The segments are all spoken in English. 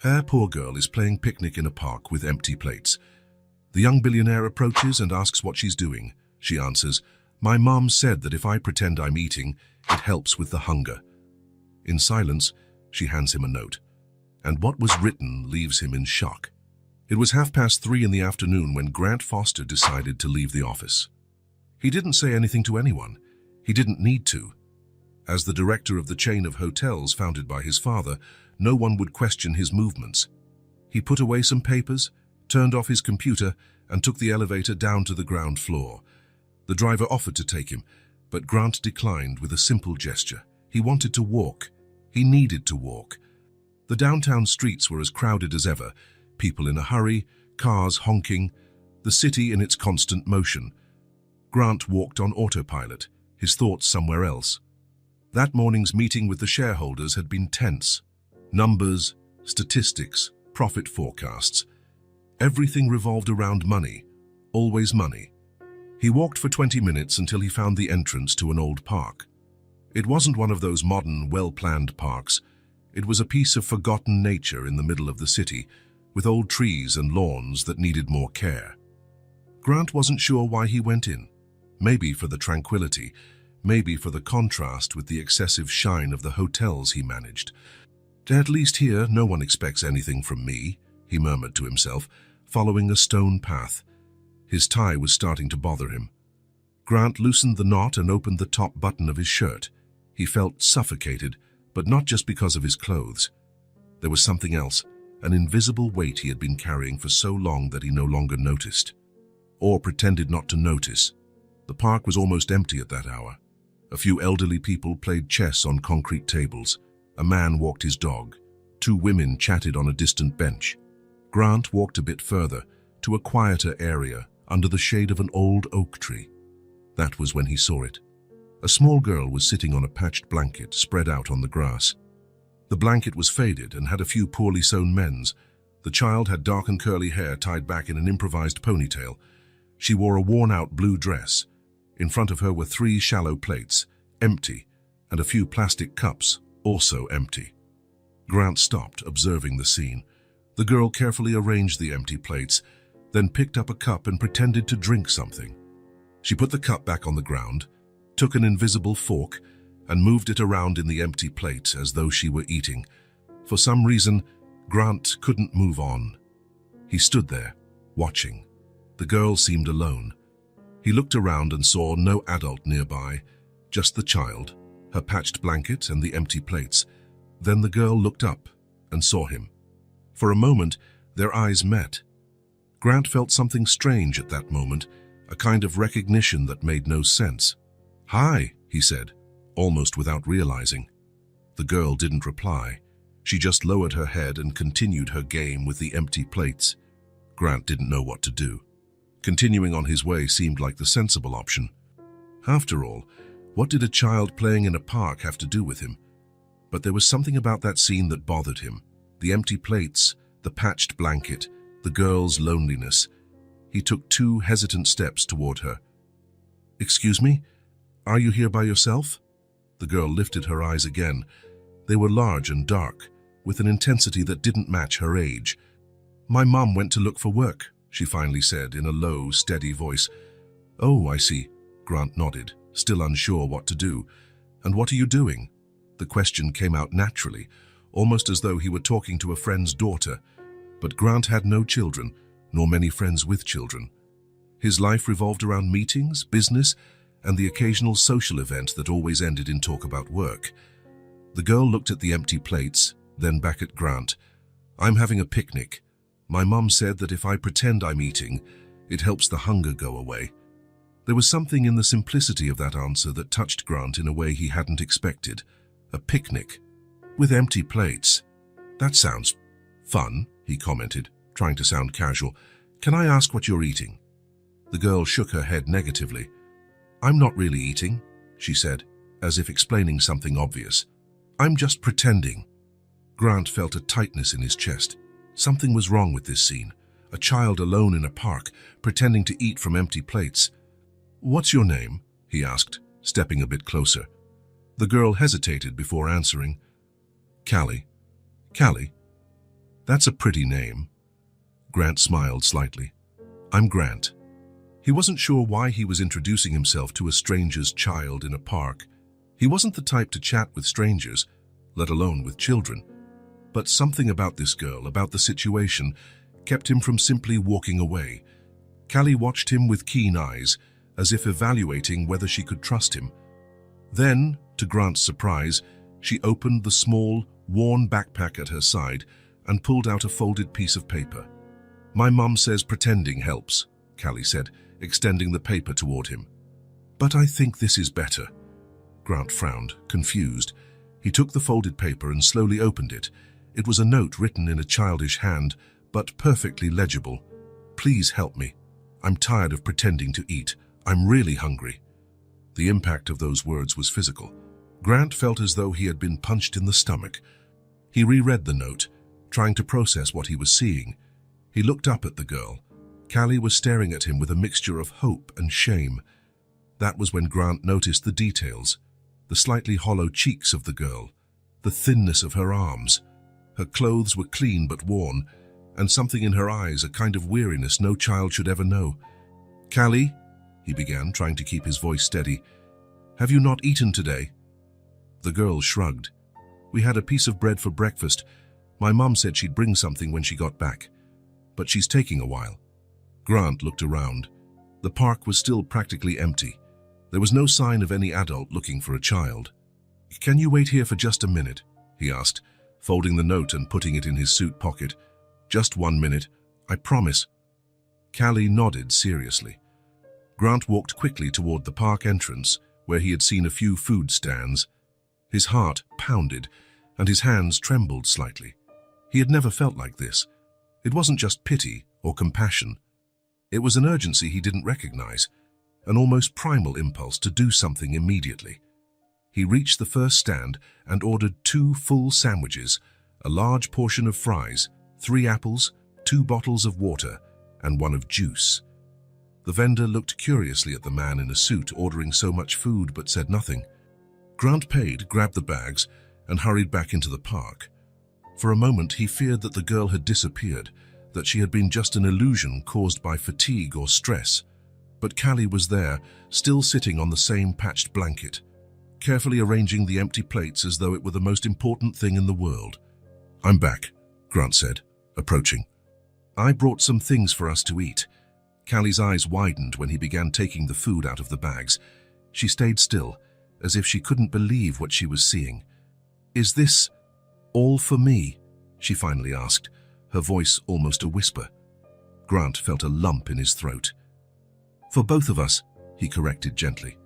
Her poor girl is playing picnic in a park with empty plates. The young billionaire approaches and asks what she's doing. She answers, "My mom said that if I pretend I'm eating, it helps with the hunger." In silence, she hands him a note, and what was written leaves him in shock. It was 3:30 in the afternoon when Grant Foster decided to leave the office. He didn't say anything to anyone. He didn't need to. As the director of the chain of hotels founded by his father, no one would question his movements. He put away some papers, turned off his computer, and took the elevator down to the ground floor. The driver offered to take him, but Grant declined with a simple gesture. He wanted to walk. He needed to walk. The downtown streets were as crowded as ever, people in a hurry, cars honking, the city in its constant motion. Grant walked on autopilot, his thoughts somewhere else. That morning's meeting with the shareholders had been tense. Numbers, statistics, profit forecasts. Everything revolved around money, always money. He walked for 20 minutes until he found the entrance to an old park. It wasn't one of those modern, well-planned parks. It was a piece of forgotten nature in the middle of the city, with old trees and lawns that needed more care. Grant wasn't sure why he went in. Maybe for the tranquility, maybe for the contrast with the excessive shine of the hotels he managed. "At least here, no one expects anything from me," he murmured to himself, following a stone path. His tie was starting to bother him. Grant loosened the knot and opened the top button of his shirt. He felt suffocated, but not just because of his clothes. There was something else, an invisible weight he had been carrying for so long that he no longer noticed. Or pretended not to notice. The park was almost empty at that hour. A few elderly people played chess on concrete tables. A man walked his dog. 2 women chatted on a distant bench. Grant walked a bit further, to a quieter area, under the shade of an old oak tree. That was when he saw it. A small girl was sitting on a patched blanket spread out on the grass. The blanket was faded and had a few poorly sewn mends. The child had dark and curly hair tied back in an improvised ponytail. She wore a worn-out blue dress. In front of her were 3 shallow plates, empty, and a few plastic cups, also empty. Grant stopped, observing the scene. The girl carefully arranged the empty plates, then picked up a cup and pretended to drink something. She put the cup back on the ground, took an invisible fork, and moved it around in the empty plate as though she were eating. For some reason, Grant couldn't move on. He stood there, watching. The girl seemed alone. He looked around and saw no adult nearby, just the child, her patched blanket and the empty plates. Then the girl looked up and saw him. For a moment, their eyes met. Grant felt something strange at that moment, a kind of recognition that made no sense. "Hi," he said, almost without realizing. The girl didn't reply. She just lowered her head and continued her game with the empty plates. Grant didn't know what to do. Continuing on his way seemed like the sensible option. After all, what did a child playing in a park have to do with him? But there was something about that scene that bothered him. The empty plates, the patched blanket, the girl's loneliness. He took 2 hesitant steps toward her. "Excuse me? Are you here by yourself?" The girl lifted her eyes again. They were large and dark, with an intensity that didn't match her age. "My mom went to look for work," she finally said in a low, steady voice. "Oh, I see." Grant nodded, still unsure what to do. "And what are you doing?" The question came out naturally, almost as though he were talking to a friend's daughter. But Grant had no children, nor many friends with children. His life revolved around meetings, business, and the occasional social event that always ended in talk about work. The girl looked at the empty plates, then back at Grant. "I'm having a picnic. My mom said that if I pretend I'm eating, it helps the hunger go away." There was something in the simplicity of that answer that touched Grant in a way he hadn't expected. A picnic, with empty plates. "That sounds fun," he commented, trying to sound casual. "Can I ask what you're eating?" The girl shook her head negatively. "I'm not really eating," she said, as if explaining something obvious. "I'm just pretending." Grant felt a tightness in his chest. Something was wrong with this scene. A child alone in a park, pretending to eat from empty plates. "What's your name?" he asked, stepping a bit closer. The girl hesitated before answering. "Callie." "Callie?" That's a pretty name. Grant smiled slightly. I'm Grant. He wasn't sure why he was introducing himself to a stranger's child in a park. He wasn't the type to chat with strangers, let alone with children. But something about this girl, about the situation, kept him from simply walking away. Callie watched him with keen eyes, as if evaluating whether she could trust him. Then, to Grant's surprise, she opened the small, worn backpack at her side and pulled out a folded piece of paper. My mum says pretending helps, Callie said, extending the paper toward him. But I think this is better. Grant frowned, confused. He took the folded paper and slowly opened it. It was a note written in a childish hand, but perfectly legible. Please help me. I'm tired of pretending to eat. I'm really hungry. The impact of those words was physical. Grant felt as though he had been punched in the stomach. He reread the note, trying to process what he was seeing. He looked up at the girl. Callie was staring at him with a mixture of hope and shame. That was when Grant noticed the details, the slightly hollow cheeks of the girl, the thinness of her arms. Her clothes were clean but worn, and something in her eyes, a kind of weariness no child should ever know. Callie, he began, trying to keep his voice steady, have you not eaten today? The girl shrugged. We had a piece of bread for breakfast. My mum said she'd bring something when she got back. But she's taking a while. Grant looked around. The park was still practically empty. There was no sign of any adult looking for a child. Can you wait here for just a minute? He asked, folding the note and putting it in his suit pocket. Just 1 minute, I promise. Callie nodded seriously. Grant walked quickly toward the park entrance, where he had seen a few food stands. His heart pounded, and his hands trembled slightly. He had never felt like this. It wasn't just pity or compassion. It was an urgency he didn't recognize, an almost primal impulse to do something immediately. He reached the first stand and ordered 2 full sandwiches, a large portion of fries, 3 apples, 2 bottles of water, and 1 of juice. The vendor looked curiously at the man in a suit ordering so much food but said nothing. Grant paid, grabbed the bags, and hurried back into the park. For a moment he feared that the girl had disappeared, that she had been just an illusion caused by fatigue or stress. But Callie was there, still sitting on the same patched blanket, carefully arranging the empty plates as though it were the most important thing in the world. I'm back, Grant said, approaching. I brought some things for us to eat. Callie's eyes widened when he began taking the food out of the bags. She stayed still, as if she couldn't believe what she was seeing. Is this all for me? She finally asked, her voice almost a whisper. Grant felt a lump in his throat. For both of us, he corrected gently.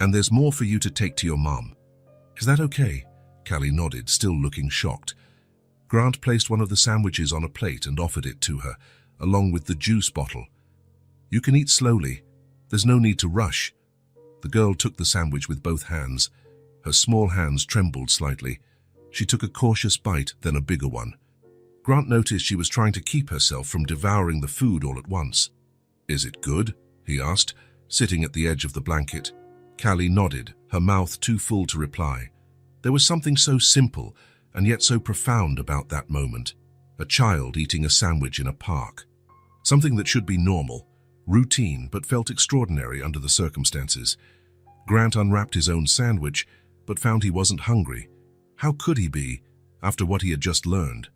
And there's more for you to take to your mom. Is that okay? Callie nodded, still looking shocked. Grant placed one of the sandwiches on a plate and offered it to her, along with the juice bottle. You can eat slowly. There's no need to rush. The girl took the sandwich with both hands. Her small hands trembled slightly. She took a cautious bite, then a bigger one. Grant noticed she was trying to keep herself from devouring the food all at once. Is it good? He asked, sitting at the edge of the blanket. Callie nodded, her mouth too full to reply. There was something so simple and yet so profound about that moment. A child eating a sandwich in a park. Something that should be normal, routine, but felt extraordinary under the circumstances. Grant unwrapped his own sandwich, but found he wasn't hungry. How could he be, after what he had just learned?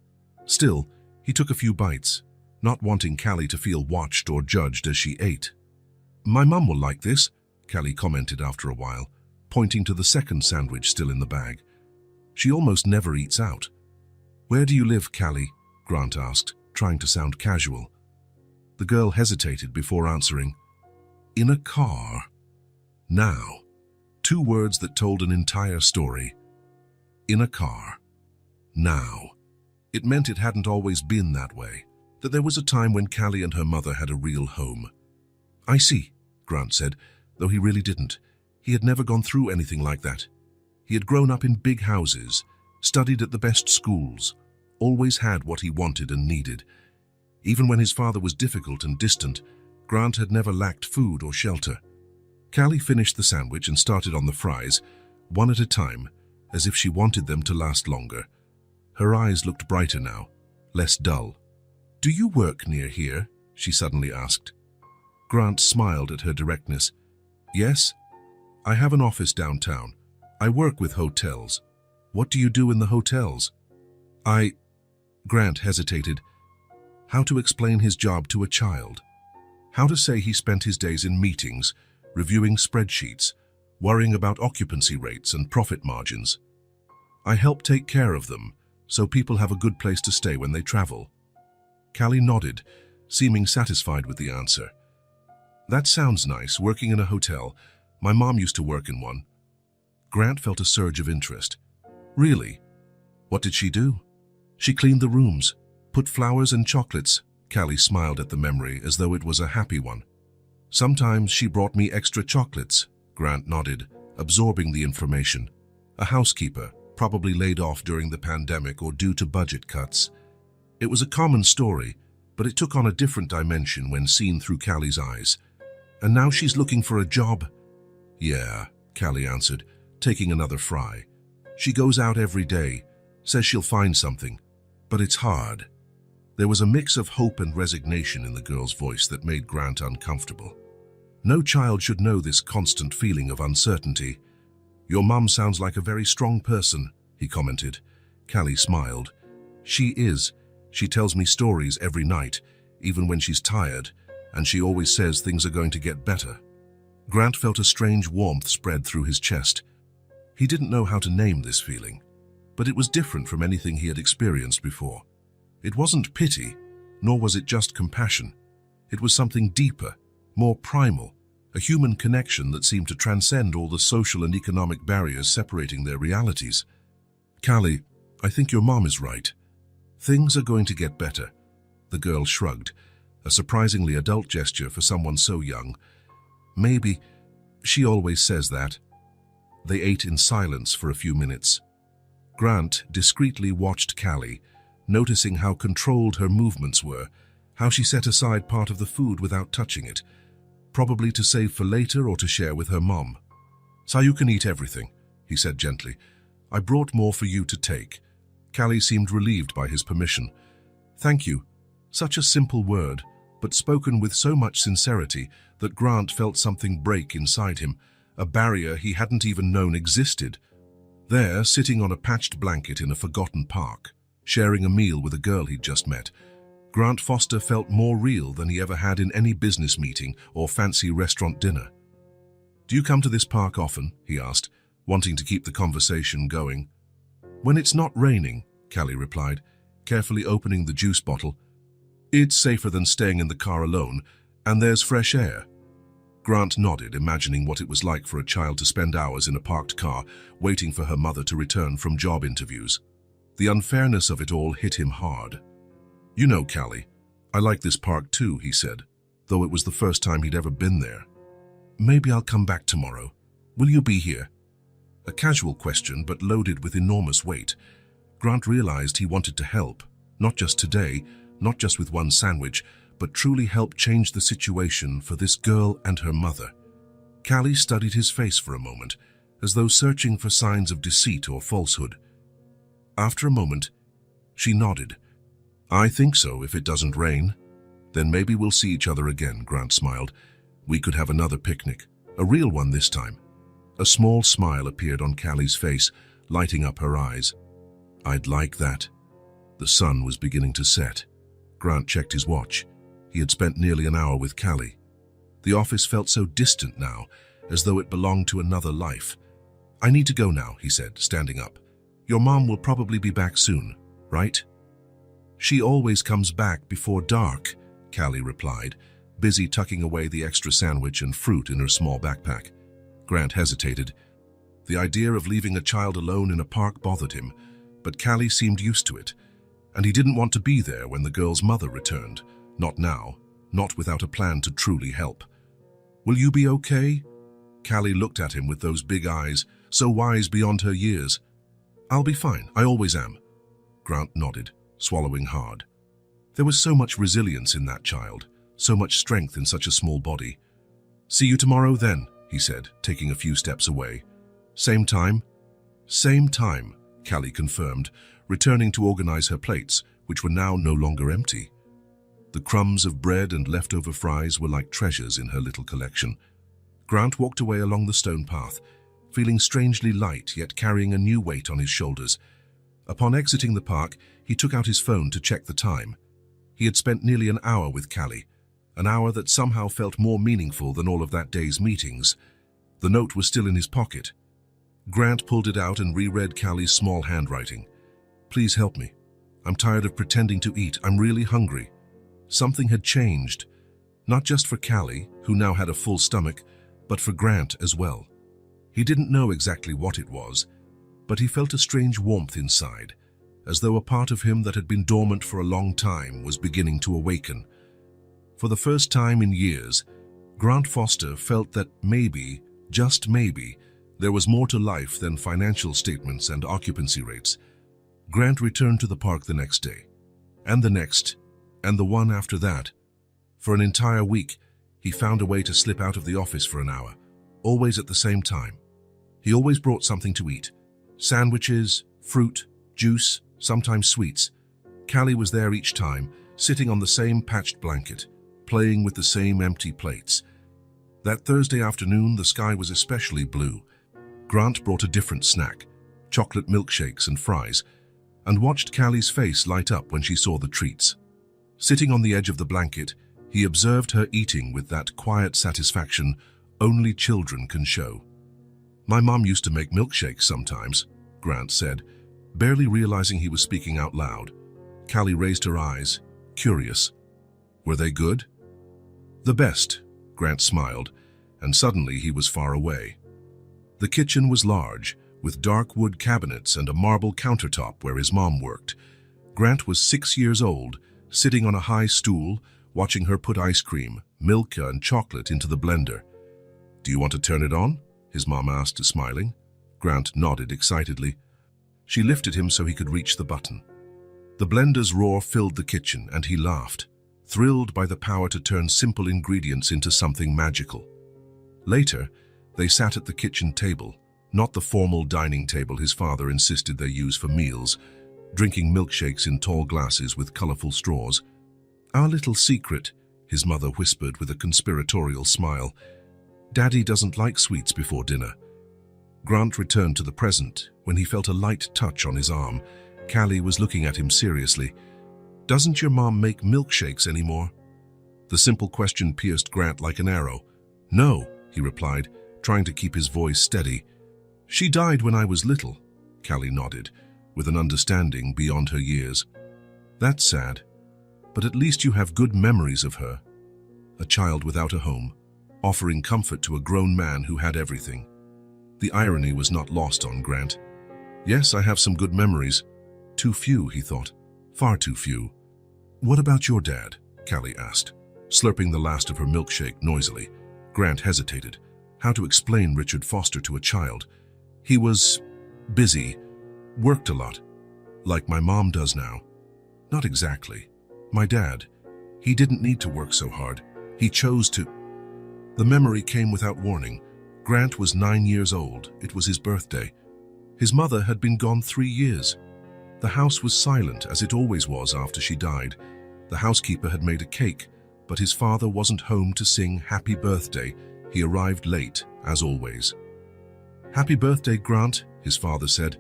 Still, he took a few bites, not wanting Callie to feel watched or judged as she ate. My mum will like this, Callie commented after a while, pointing to the second sandwich still in the bag. She almost never eats out. Where do you live, Callie? Grant asked, trying to sound casual. The girl hesitated before answering. In a car. Now. 2 words that told an entire story. In a car. Now. It meant it hadn't always been that way, that there was a time when Callie and her mother had a real home. I see, Grant said, though he really didn't. He had never gone through anything like that. He had grown up in big houses, studied at the best schools, always had what he wanted and needed. Even when his father was difficult and distant, Grant had never lacked food or shelter. Callie finished the sandwich and started on the fries, one at a time, as if she wanted them to last longer. Her eyes looked brighter now, less dull. "Do you work near here?" she suddenly asked. Grant smiled at her directness. "Yes, I have an office downtown. I work with hotels. What do you do in the hotels?" Grant hesitated. How to explain his job to a child? How to say he spent his days in meetings, reviewing spreadsheets, worrying about occupancy rates and profit margins? "I help take care of them, so people have a good place to stay when they travel." Callie nodded, seeming satisfied with the answer. "That sounds nice, working in a hotel. My mom used to work in one." Grant felt a surge of interest. "Really? What did she do?" "She cleaned the rooms, put flowers and chocolates." Callie smiled at the memory as though it was a happy one. "Sometimes she brought me extra chocolates." Grant nodded, absorbing the information. A housekeeper, probably laid off during the pandemic or due to budget cuts. It was a common story, but it took on a different dimension when seen through Callie's eyes. "And now she's looking for a job?" "Yeah," Callie answered, taking another fry. "She goes out every day, says she'll find something, but it's hard." There was a mix of hope and resignation in the girl's voice that made Grant uncomfortable. No child should know this constant feeling of uncertainty. "Your mum sounds like a very strong person," he commented. Callie smiled. "She is. She tells me stories every night, even when she's tired, and she always says things are going to get better." Grant felt a strange warmth spread through his chest. He didn't know how to name this feeling, but it was different from anything he had experienced before. It wasn't pity, nor was it just compassion. It was something deeper, more primal, a human connection that seemed to transcend all the social and economic barriers separating their realities. "Callie, I think your mom is right. Things are going to get better." The girl shrugged, a surprisingly adult gesture for someone so young. "Maybe. She always says that." They ate in silence for a few minutes. Grant discreetly watched Callie, noticing how controlled her movements were, how she set aside part of the food without touching it, probably to save for later or to share with her mom. "So you can eat everything," he said gently. "I brought more for you to take." Callie seemed relieved by his permission. "Thank you." Such a simple word, but spoken with so much sincerity that Grant felt something break inside him, a barrier he hadn't even known existed. There, sitting on a patched blanket in a forgotten park, sharing a meal with a girl he'd just met, Grant Foster felt more real than he ever had in any business meeting or fancy restaurant dinner. "Do you come to this park often?" he asked, wanting to keep the conversation going. "When it's not raining," Callie replied, carefully opening the juice bottle. "It's safer than staying in the car alone, and there's fresh air." Grant nodded, imagining what it was like for a child to spend hours in a parked car, waiting for her mother to return from job interviews. The unfairness of it all hit him hard. "You know, Callie, I like this park too," he said, though it was the first time he'd ever been there. "Maybe I'll come back tomorrow. Will you be here?" A casual question, but loaded with enormous weight. Grant realized he wanted to help, not just today, not just with one sandwich, but truly help change the situation for this girl and her mother. Callie studied his face for a moment, as though searching for signs of deceit or falsehood. After a moment, she nodded. "I think so, if it doesn't rain." "Then maybe we'll see each other again," Grant smiled. "We could have another picnic, a real one this time." A small smile appeared on Callie's face, lighting up her eyes. "I'd like that." The sun was beginning to set. Grant checked his watch. He had spent nearly an hour with Callie. The office felt so distant now, as though it belonged to another life. "I need to go now," he said, standing up. "Your mom will probably be back soon, right?" "She always comes back before dark," Callie replied, busy tucking away the extra sandwich and fruit in her small backpack. Grant hesitated. The idea of leaving a child alone in a park bothered him, but Callie seemed used to it, and he didn't want to be there when the girl's mother returned. Not now, not without a plan to truly help. "Will you be okay?" Callie looked at him with those big eyes, so wise beyond her years. "I'll be fine, I always am." Grant nodded, swallowing hard. There was so much resilience in that child, so much strength in such a small body. "See you tomorrow then," he said, taking a few steps away. "Same time?" "Same time," Callie confirmed, returning to organize her plates, which were now no longer empty. The crumbs of bread and leftover fries were like treasures in her little collection. Grant walked away along the stone path, feeling strangely light yet carrying a new weight on his shoulders. Upon exiting the park, he took out his phone to check the time. He had spent nearly an hour with Callie, an hour that somehow felt more meaningful than all of that day's meetings. The note was still in his pocket. Grant pulled it out and reread Callie's small handwriting. "Please help me. I'm tired of pretending to eat. I'm really hungry." Something had changed, not just for Callie, who now had a full stomach, but for Grant as well. He didn't know exactly what it was, but he felt a strange warmth inside, as though a part of him that had been dormant for a long time was beginning to awaken. For the first time in years, Grant Foster felt that maybe, just maybe, there was more to life than financial statements and occupancy rates. Grant returned to the park the next day, and the next, and the one after that. For an entire week, he found a way to slip out of the office for an hour, always at the same time. He always brought something to eat. Sandwiches, fruit, juice, sometimes sweets. Callie was there each time, sitting on the same patched blanket, playing with the same empty plates. That Thursday afternoon, the sky was especially blue. Grant brought a different snack, chocolate milkshakes and fries, and watched Callie's face light up when she saw the treats. Sitting on the edge of the blanket, he observed her eating with that quiet satisfaction only children can show. "My mom used to make milkshakes sometimes," Grant said, barely realizing he was speaking out loud. Callie raised her eyes, curious. "Were they good?" "The best," Grant smiled, and suddenly he was far away. The kitchen was large, with dark wood cabinets and a marble countertop where his mom worked. Grant was 6 years old, sitting on a high stool, watching her put ice cream, milk, and chocolate into the blender. "Do you want to turn it on?" his mom asked, smiling. Grant nodded excitedly. She lifted him so he could reach the button. The blender's roar filled the kitchen, and he laughed, thrilled by the power to turn simple ingredients into something magical. Later, they sat at the kitchen table, not the formal dining table his father insisted they use for meals, drinking milkshakes in tall glasses with colorful straws. "Our little secret," his mother whispered with a conspiratorial smile. "Daddy doesn't like sweets before dinner." Grant returned to the present when he felt a light touch on his arm. Callie was looking at him seriously. "Doesn't your mom make milkshakes anymore?" The simple question pierced Grant like an arrow. "No," he replied, trying to keep his voice steady. "She died when I was little," Callie nodded, with an understanding beyond her years. "That's sad, but at least you have good memories of her." A child without a home, offering comfort to a grown man who had everything. The irony was not lost on Grant. "Yes, I have some good memories. Too few," he thought. "Far too few." "What about your dad?" Callie asked, slurping the last of her milkshake noisily. Grant hesitated. How to explain Richard Foster to a child? "He was busy, worked a lot, like my mom does now." "Not exactly. My dad, he didn't need to work so hard. He chose to." The memory came without warning. Grant was 9 years old. It was his birthday. His mother had been gone 3 years. The house was silent, as it always was after she died. The housekeeper had made a cake, but his father wasn't home to sing happy birthday. He arrived late, as always. "Happy birthday, Grant," his father said,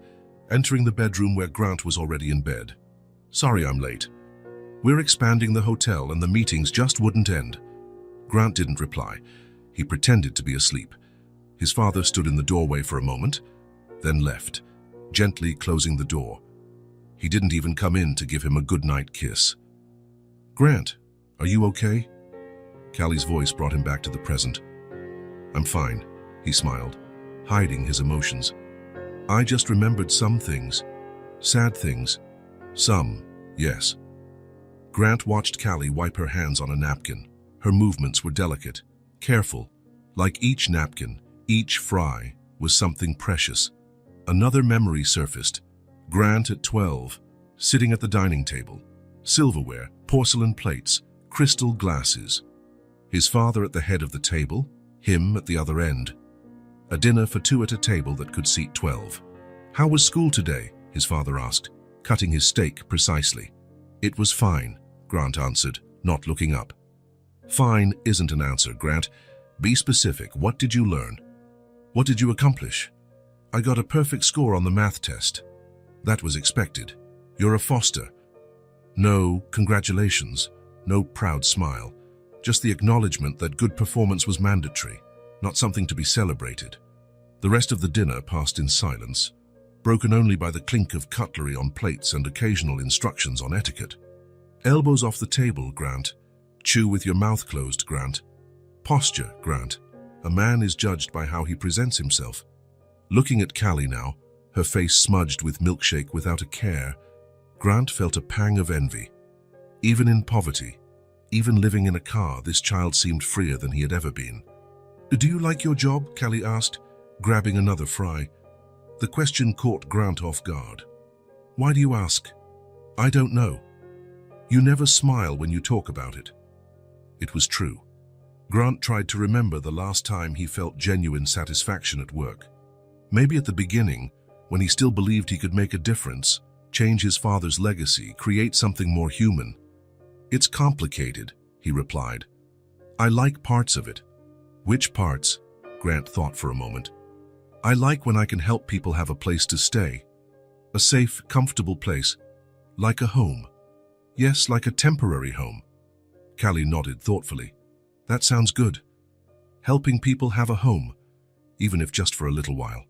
entering the bedroom where Grant was already in bed. "Sorry I'm late. We're expanding the hotel and the meetings just wouldn't end." Grant didn't reply. He pretended to be asleep. His father stood in the doorway for a moment, then left, gently closing the door. He didn't even come in to give him a goodnight kiss. "Grant, are you okay?" Callie's voice brought him back to the present. "I'm fine," he smiled, hiding his emotions. "I just remembered some things. Sad things. Some, yes." Grant watched Callie wipe her hands on a napkin. Her movements were delicate, careful. Like each napkin, each fry was something precious. Another memory surfaced. Grant at 12, sitting at the dining table. Silverware, porcelain plates, crystal glasses. His father at the head of the table, him at the other end. A dinner for two at a table that could seat 12. "How was school today?" his father asked, cutting his steak precisely. It was fine, Grant answered, not looking up. Fine isn't an answer, Grant. Be specific. What did you learn? What did you accomplish? I got a perfect score on the math test. That was expected. You're a Foster. No congratulations, no proud smile. Just the acknowledgement that good performance was mandatory, not something to be celebrated. The rest of the dinner passed in silence, broken only by the clink of cutlery on plates and occasional instructions on etiquette. Elbows off the table, Grant. Chew with your mouth closed, Grant. Posture, Grant. A man is judged by how he presents himself. Looking at Callie now, her face smudged with milkshake without a care, Grant felt a pang of envy. Even in poverty, even living in a car, this child seemed freer than he had ever been. Do you like your job? Callie asked, grabbing another fry. The question caught Grant off guard. Why do you ask? I don't know. You never smile when you talk about it. It was true. Grant tried to remember the last time he felt genuine satisfaction at work. Maybe at the beginning, when he still believed he could make a difference, change his father's legacy, create something more human. It's complicated, he replied. I like parts of it. Which parts? Grant thought for a moment. I like when I can help people have a place to stay. A safe, comfortable place. Like a home. Yes, like a temporary home. Callie nodded thoughtfully. That sounds good. Helping people have a home, even if just for a little while.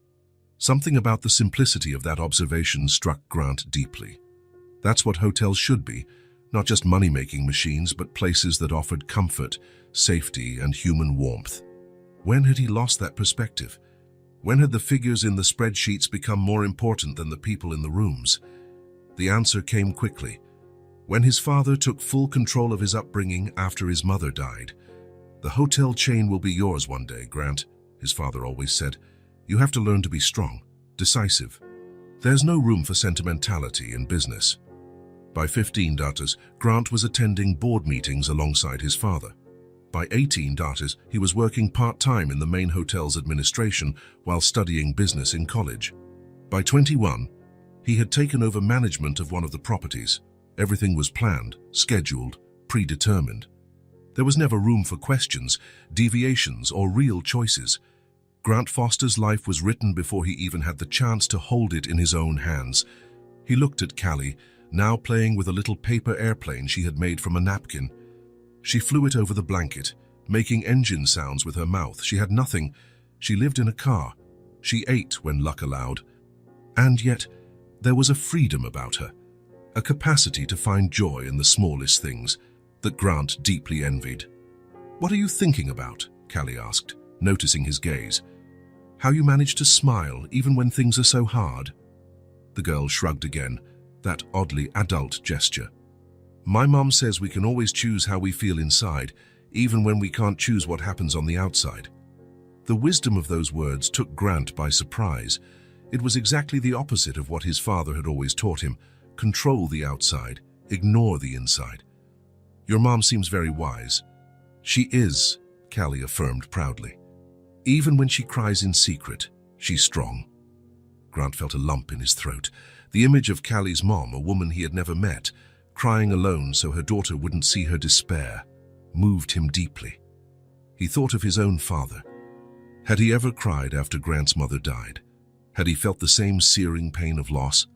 Something about the simplicity of that observation struck Grant deeply. That's what hotels should be, not just money-making machines, but places that offered comfort, safety, and human warmth. When had he lost that perspective? When had the figures in the spreadsheets become more important than the people in the rooms? The answer came quickly. When his father took full control of his upbringing after his mother died. The hotel chain will be yours one day, Grant, his father always said. You have to learn to be strong, decisive. There's no room for sentimentality in business. By 15, Grant was attending board meetings alongside his father. By 18, he was working part-time in the main hotel's administration while studying business in college. By 21, he had taken over management of one of the properties. Everything was planned, scheduled, predetermined. There was never room for questions, deviations, or real choices. Grant Foster's life was written before he even had the chance to hold it in his own hands. He looked at Callie, now playing with a little paper airplane she had made from a napkin. She flew it over the blanket, making engine sounds with her mouth. She had nothing. She lived in a car. She ate when luck allowed. And yet, there was a freedom about her, a capacity to find joy in the smallest things that Grant deeply envied. What are you thinking about? Callie asked, noticing his gaze. How you manage to smile even when things are so hard? The girl shrugged again, that oddly adult gesture. My mom says we can always choose how we feel inside, even when we can't choose what happens on the outside. The wisdom of those words took Grant by surprise. It was exactly the opposite of what his father had always taught him. Control the outside, ignore the inside. Your mom seems very wise. She is, Callie affirmed proudly. Even when she cries in secret, she's strong. Grant felt a lump in his throat. The image of Callie's mom, a woman he had never met, crying alone so her daughter wouldn't see her despair, moved him deeply. He thought of his own father. Had he ever cried after Grant's mother died? Had he felt the same searing pain of loss?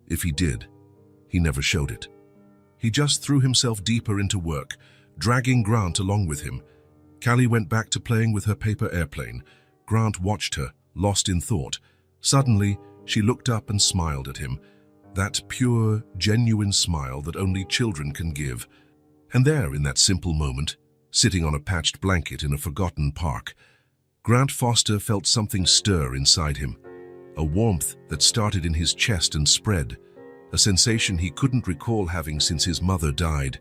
If he did, he never showed it. He just threw himself deeper into work, dragging Grant along with him. Callie went back to playing with her paper airplane. Grant watched her, lost in thought. Suddenly, she looked up and smiled at him, that pure, genuine smile that only children can give. And there, in that simple moment, sitting on a patched blanket in a forgotten park, Grant Foster felt something stir inside him, a warmth that started in his chest and spread, a sensation he couldn't recall having since his mother died.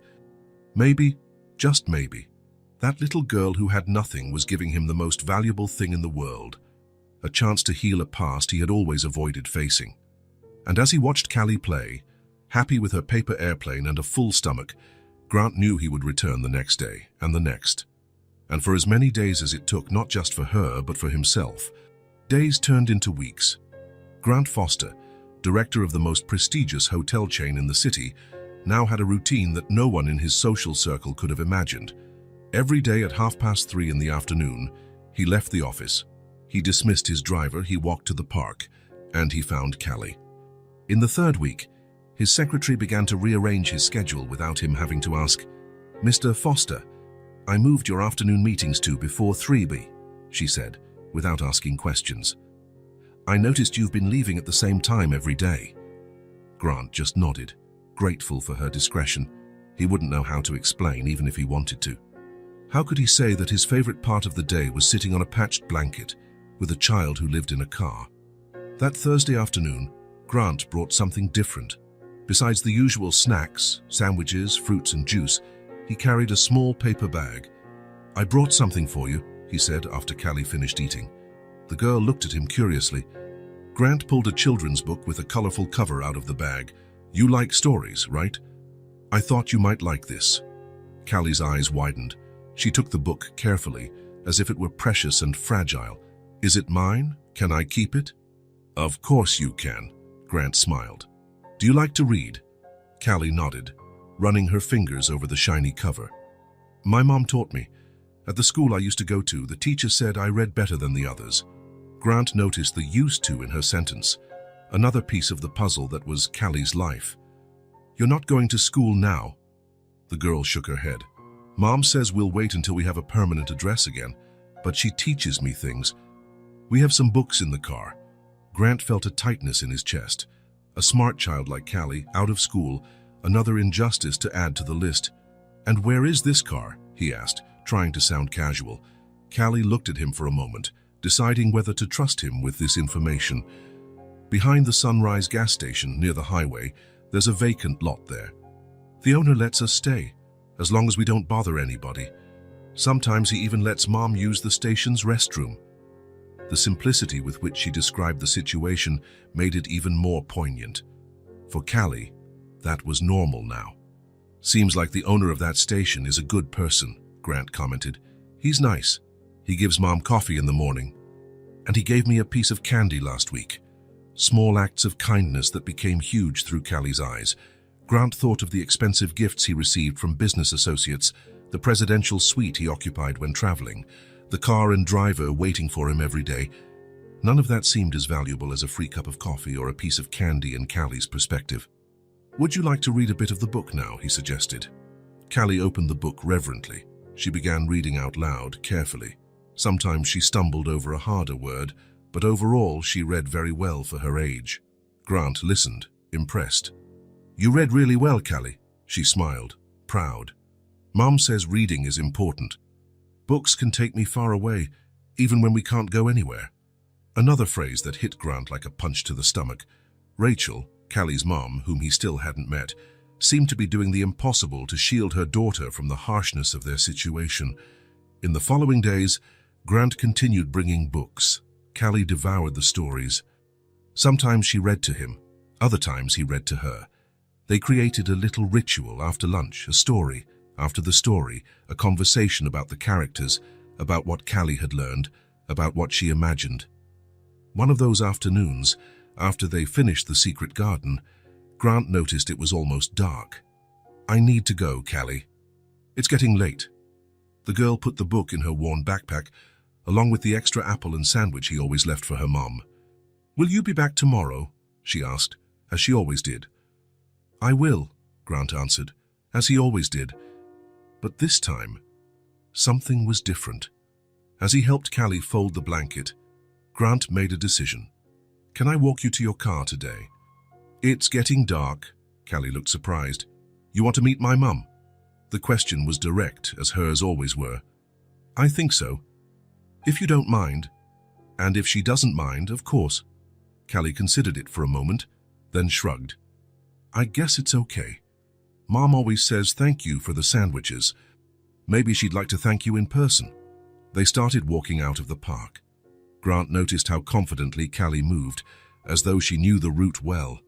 Maybe, just maybe, that little girl who had nothing was giving him the most valuable thing in the world, a chance to heal a past he had always avoided facing. And as he watched Callie play, happy with her paper airplane and a full stomach, Grant knew he would return the next day and the next. And for as many days as it took, not just for her, but for himself, days turned into weeks. Grant Foster, director of the most prestigious hotel chain in the city, now had a routine that no one in his social circle could have imagined. Every day at 3:30 in the afternoon, he left the office. He dismissed his driver, he walked to the park, and he found Callie. In the third week, his secretary began to rearrange his schedule without him having to ask, "Mr. Foster, I moved your afternoon meetings to before 3 p.m," she said, without asking questions. "I noticed you've been leaving at the same time every day." Grant just nodded, grateful for her discretion. He wouldn't know how to explain, even if he wanted to. How could he say that his favorite part of the day was sitting on a patched blanket with a child who lived in a car? That Thursday afternoon, Grant brought something different. Besides the usual snacks, sandwiches, fruits and juice, he carried a small paper bag. "I brought something for you," he said after Callie finished eating. The girl looked at him curiously. Grant pulled a children's book with a colorful cover out of the bag. "You like stories, right? I thought you might like this." Callie's eyes widened. She took the book carefully, as if it were precious and fragile. "Is it mine? Can I keep it?" "Of course you can," Grant smiled. "Do you like to read?" Callie nodded, running her fingers over the shiny cover. "My mom taught me. At the school I used to go to, the teacher said I read better than the others." Grant noticed the "used to" in her sentence, another piece of the puzzle that was Callie's life. "You're not going to school now?" The girl shook her head. "Mom says we'll wait until we have a permanent address again, but she teaches me things. We have some books in the car." Grant felt a tightness in his chest. A smart child like Callie, out of school, another injustice to add to the list. "And where is this car?" he asked, trying to sound casual. Callie looked at him for a moment, deciding whether to trust him with this information. "Behind the Sunrise gas station near the highway, there's a vacant lot there. The owner lets us stay, as long as we don't bother anybody. Sometimes he even lets Mom use the station's restroom." The simplicity with which she described the situation made it even more poignant. For Callie, that was normal now. "Seems like the owner of that station is a good person," Grant commented. "He's nice. He gives Mom coffee in the morning. And he gave me a piece of candy last week." Small acts of kindness that became huge through Callie's eyes. Grant thought of the expensive gifts he received from business associates, the presidential suite he occupied when traveling, the car and driver waiting for him every day. None of that seemed as valuable as a free cup of coffee or a piece of candy in Callie's perspective. "Would you like to read a bit of the book now?" he suggested. Callie opened the book reverently. She began reading out loud, carefully. Sometimes she stumbled over a harder word, but overall she read very well for her age. Grant listened, impressed. "You read really well, Callie," she smiled, proud. "Mom says reading is important. Books can take me far away, even when we can't go anywhere." Another phrase that hit Grant like a punch to the stomach. Rachel, Callie's mom, whom he still hadn't met, seemed to be doing the impossible to shield her daughter from the harshness of their situation. In the following days, Grant continued bringing books. Callie devoured the stories. Sometimes she read to him, other times he read to her. They created a little ritual after lunch, a story after the story, a conversation about the characters, about what Callie had learned, about what she imagined. One of those afternoons, after they finished The Secret Garden, Grant noticed it was almost dark. "I need to go, Callie. It's getting late." The girl put the book in her worn backpack, along with the extra apple and sandwich he always left for her mom. "Will you be back tomorrow?" she asked, as she always did. "I will," Grant answered, as he always did. But this time, something was different. As he helped Callie fold the blanket, Grant made a decision. "Can I walk you to your car today?" "It's getting dark." Callie looked surprised. "You want to meet my mum?" The question was direct, as hers always were. "I think so. If you don't mind." "And if she doesn't mind, of course." Callie considered it for a moment, then shrugged. "I guess it's okay. Mom always says thank you for the sandwiches. Maybe she'd like to thank you in person." They started walking out of the park. Grant noticed how confidently Callie moved, as though she knew the route well.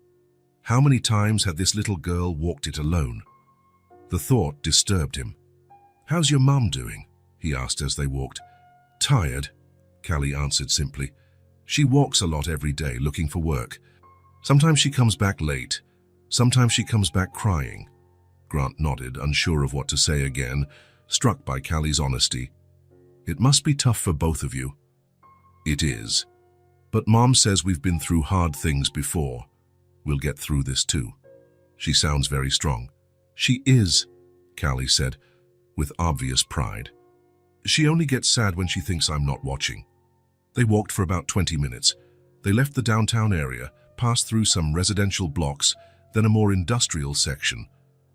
How many times had this little girl walked it alone? The thought disturbed him. "How's your mum doing?" he asked as they walked. "Tired," Callie answered simply. "She walks a lot every day looking for work. Sometimes she comes back late. Sometimes she comes back crying. Grant nodded, unsure of what to say again, struck by Callie's honesty. It must be tough for both of you. It is. But Mom says we've been through hard things before. We'll get through this too. She sounds very strong. She is, Callie said, with obvious pride. She only gets sad when she thinks I'm not watching. They walked for about 20 minutes. They left the downtown area, passed through some residential blocks, then a more industrial section.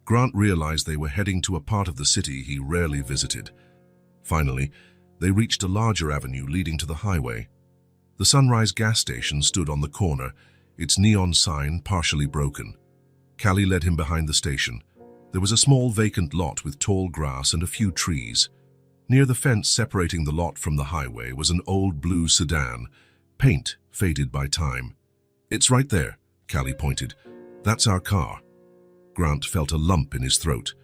Grant realized they were heading to a part of the city he rarely visited. Finally, they reached a larger avenue leading to the highway. The Sunrise gas station stood on the corner, its neon sign partially broken. Callie led him behind the station. There was a small vacant lot with tall grass and a few trees. Near the fence separating the lot from the highway was an old blue sedan, paint faded by time. It's right there, Callie pointed. That's our car. Grant felt a lump in his throat.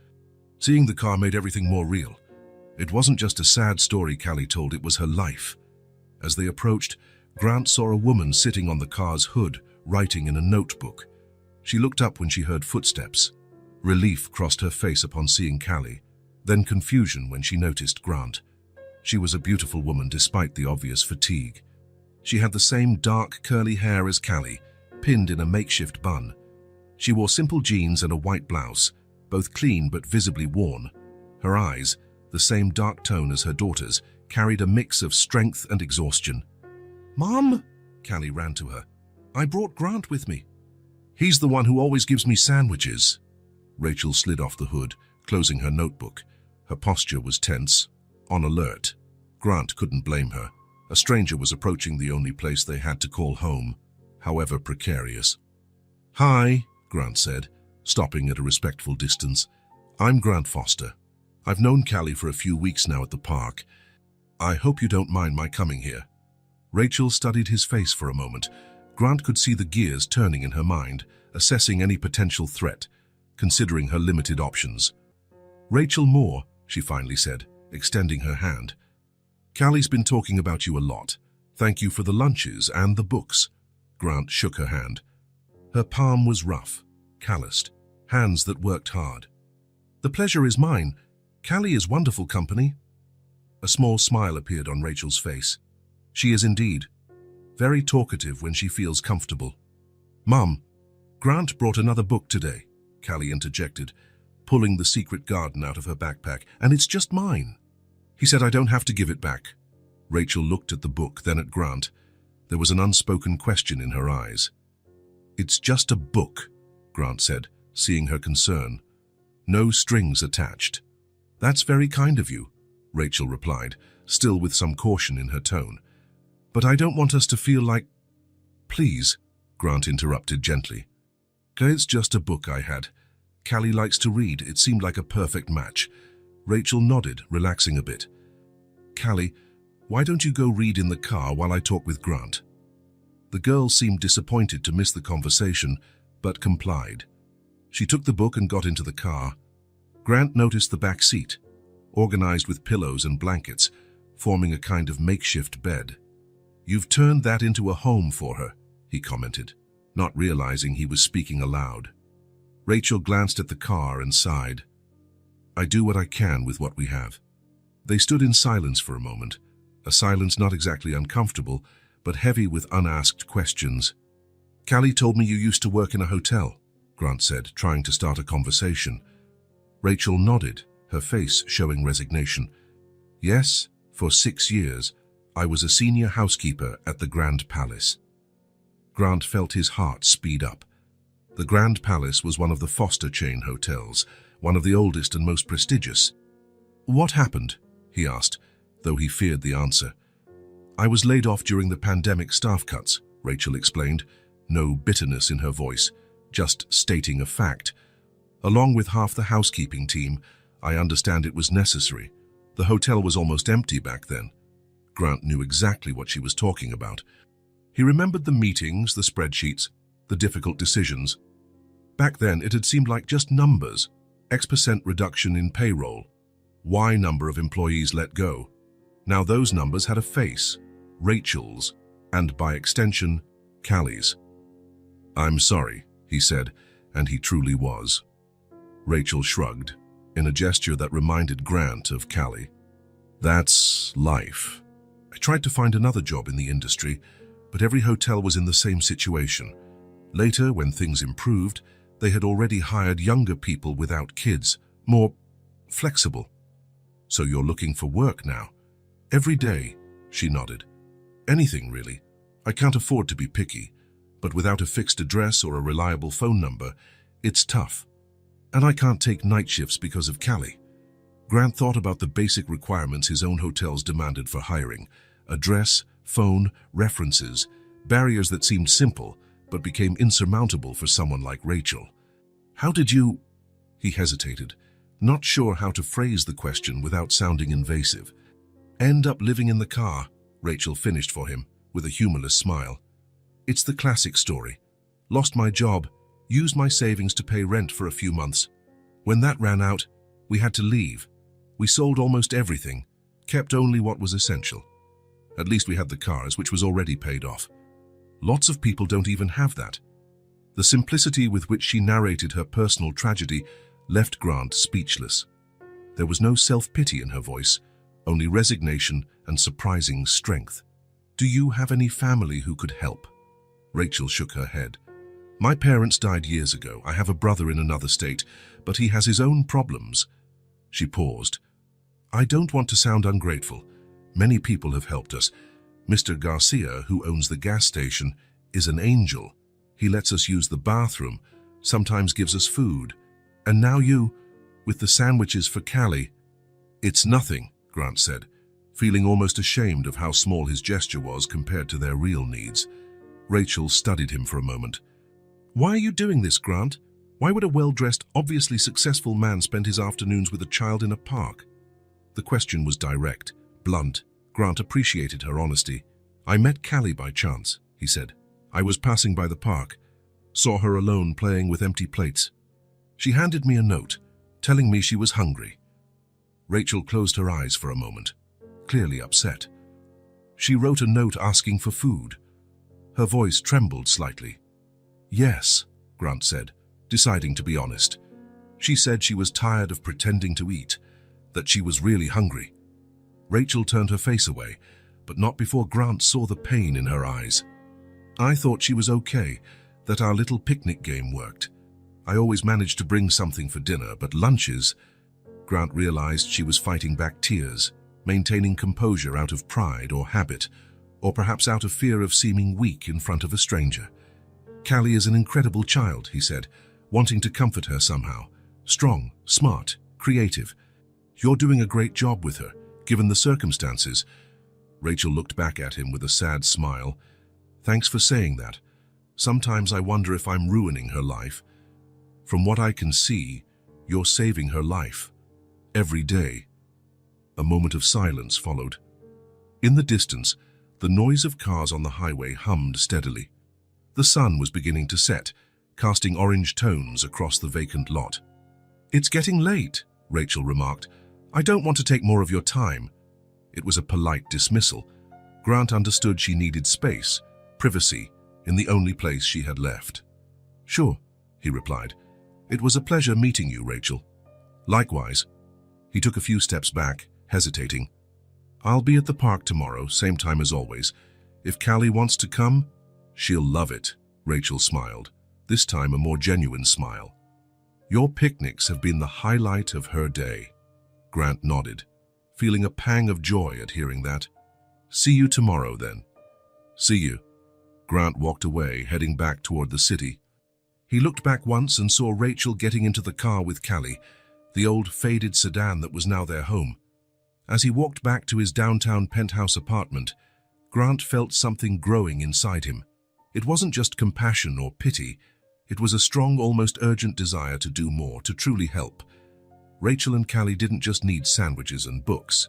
Seeing the car made everything more real. It wasn't just a sad story Callie told, it was her life. As they approached, Grant saw a woman sitting on the car's hood, writing in a notebook. She looked up when she heard footsteps. Relief crossed her face upon seeing Callie, then confusion when she noticed Grant. She was a beautiful woman despite the obvious fatigue. She had the same dark curly hair as Callie, pinned in a makeshift bun. She wore simple jeans and a white blouse, both clean but visibly worn. Her eyes, the same dark tone as her daughter's, carried a mix of strength and exhaustion. "Mom!" Callie ran to her. "I brought Grant with me." "He's the one who always gives me sandwiches." Rachel slid off the hood, closing her notebook. Her posture was tense, on alert. Grant couldn't blame her. A stranger was approaching the only place they had to call home, however precarious. "Hi," Grant said, stopping at a respectful distance. "I'm Grant Foster. I've known Callie for a few weeks now at the park. I hope you don't mind my coming here." Rachel studied his face for a moment. Grant could see the gears turning in her mind, assessing any potential threat, considering her limited options. "Rachel Moore," she finally said, extending her hand. "Callie's been talking about you a lot. Thank you for the lunches and the books." Grant shook her hand. Her palm was rough, calloused, hands that worked hard. "The pleasure is mine. Callie is wonderful company." A small smile appeared on Rachel's face. She is indeed. Very talkative when she feels comfortable. "Mom, Grant brought another book today," Callie interjected, pulling The Secret Garden out of her backpack, "and it's just mine. He said I don't have to give it back." Rachel looked at the book, then at Grant. There was an unspoken question in her eyes. "It's just a book," Grant said, seeing her concern. "No strings attached." "That's very kind of you," Rachel replied, still with some caution in her tone. "But I don't want us to feel like—" "Please," Grant interrupted gently. "It's just a book I had. Callie likes to read. It seemed like a perfect match." Rachel nodded, relaxing a bit. "Callie, why don't you go read in the car while I talk with Grant?" The girl seemed disappointed to miss the conversation, but complied. She took the book and got into the car. Grant noticed the back seat, organized with pillows and blankets, forming a kind of makeshift bed. "You've turned that into a home for her," he commented, not realizing he was speaking aloud. Rachel glanced at the car and sighed. "I do what I can with what we have." They stood in silence for a moment, a silence not exactly uncomfortable, but heavy with unasked questions. "Callie told me you used to work in a hotel," Grant said, trying to start a conversation. Rachel nodded, her face showing resignation. "Yes, for 6 years, I was a senior housekeeper at the Grand Palace." Grant felt his heart speed up. The Grand Palace was one of the Foster chain hotels, one of the oldest and most prestigious. "What happened?" he asked, though he feared the answer. "I was laid off during the pandemic staff cuts," Rachel explained, no bitterness in her voice, just stating a fact. "Along with half the housekeeping team, I understand it was necessary. The hotel was almost empty back then." Grant knew exactly what she was talking about. He remembered the meetings, the spreadsheets, the difficult decisions. Back then, it had seemed like just numbers. X% reduction in payroll. Y number of employees let go. Now those numbers had a face. Rachel's, and by extension, Callie's. "I'm sorry," he said, and he truly was. Rachel shrugged, in a gesture that reminded Grant of Callie. That's life. I tried to find another job in the industry, but every hotel was in the same situation. Later, when things improved, they had already hired younger people without kids, more flexible. So you're looking for work now? Every day, she nodded. Anything, really. I can't afford to be picky, but without a fixed address or a reliable phone number, it's tough. And I can't take night shifts because of Callie. Grant thought about the basic requirements his own hotels demanded for hiring: address, phone, references, barriers that seemed simple but became insurmountable for someone like Rachel. How did you... He hesitated, not sure how to phrase the question without sounding invasive. End up living in the car, Rachel finished for him, with a humorless smile. It's the classic story. Lost my job, used my savings to pay rent for a few months. When that ran out, we had to leave. We sold almost everything, kept only what was essential. At least we had the cars, which was already paid off. Lots of people don't even have that. The simplicity with which she narrated her personal tragedy left Grant speechless. There was no self-pity in her voice, only resignation and surprising strength. Do you have any family who could help? Rachel shook her head. My parents died years ago. I have a brother in another state, but he has his own problems. She paused. I don't want to sound ungrateful. Many people have helped us. Mr. Garcia, who owns the gas station, is an angel. He lets us use the bathroom, sometimes gives us food. And now you, with the sandwiches for Callie. It's nothing, Grant said, feeling almost ashamed of how small his gesture was compared to their real needs. Rachel studied him for a moment. Why are you doing this, Grant? Why would a well-dressed, obviously successful man spend his afternoons with a child in a park? The question was direct, blunt. Grant appreciated her honesty. I met Callie by chance, he said. I was passing by the park, saw her alone playing with empty plates. She handed me a note, telling me she was hungry. Rachel closed her eyes for a moment, clearly upset. She wrote a note asking for food. Her voice trembled slightly. Yes, Grant said, deciding to be honest. She said she was tired of pretending to eat, that she was really hungry. Rachel turned her face away, but not before Grant saw the pain in her eyes. I thought she was okay, that our little picnic game worked. I always managed to bring something for dinner, but lunches... Grant realized she was fighting back tears, maintaining composure out of pride or habit, or perhaps out of fear of seeming weak in front of a stranger. Callie is an incredible child, he said, wanting to comfort her somehow. Strong, smart, creative. You're doing a great job with her, given the circumstances. Rachel looked back at him with a sad smile. Thanks for saying that. Sometimes I wonder if I'm ruining her life. From what I can see, you're saving her life. Every day. A moment of silence followed. In the distance, the noise of cars on the highway hummed steadily. The sun was beginning to set, casting orange tones across the vacant lot. It's getting late, Rachel remarked. I don't want to take more of your time. It was a polite dismissal. Grant understood she needed space, privacy, in the only place she had left. Sure, he replied. It was a pleasure meeting you, Rachel. Likewise. He took a few steps back, hesitating. I'll be at the park tomorrow, same time as always. If Callie wants to come, she'll love it, Rachel smiled, this time a more genuine smile. Your picnics have been the highlight of her day. Grant nodded, feeling a pang of joy at hearing that. See you tomorrow, then. See you. Grant walked away, heading back toward the city. He looked back once and saw Rachel getting into the car with Callie, the old faded sedan that was now their home. As he walked back to his downtown penthouse apartment, Grant felt something growing inside him. It wasn't just compassion or pity. It was a strong, almost urgent desire to do more, to truly help. Rachel and Callie didn't just need sandwiches and books.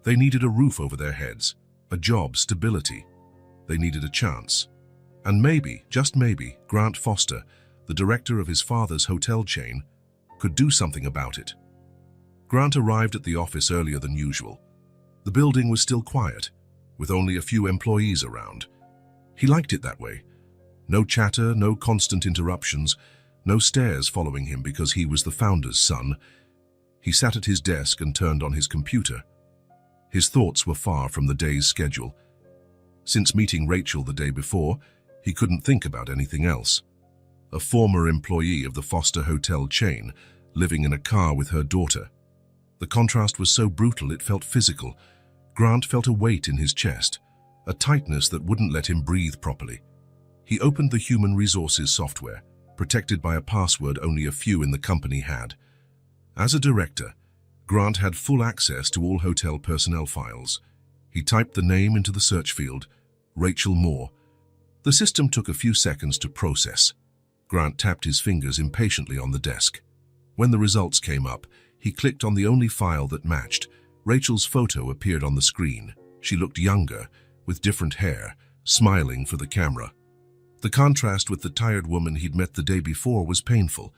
They needed a roof over their heads, a job, stability. They needed a chance. And maybe, just maybe, Grant Foster, the director of his father's hotel chain, could do something about it. Grant arrived at the office earlier than usual. The building was still quiet, with only a few employees around. He liked it that way. No chatter, no constant interruptions, No stairs following him because he was the founder's son. He sat at his desk and turned on his computer. His thoughts were far from the day's schedule. Since meeting Rachel the day before, he couldn't think about anything else. A former employee of the Foster Hotel chain, living in a car with her daughter. The contrast was so brutal it felt physical. Grant felt a weight in his chest, a tightness that wouldn't let him breathe properly. He opened the human resources software, protected by a password only a few in the company had. As a director, Grant had full access to all hotel personnel files. He typed the name into the search field, Rachel Moore. The system took a few seconds to process. Grant tapped his fingers impatiently on the desk. When the results came up, he clicked on the only file that matched. Rachel's photo appeared on the screen. She looked younger, with different hair, smiling for the camera. The contrast with the tired woman he'd met the day before was painful.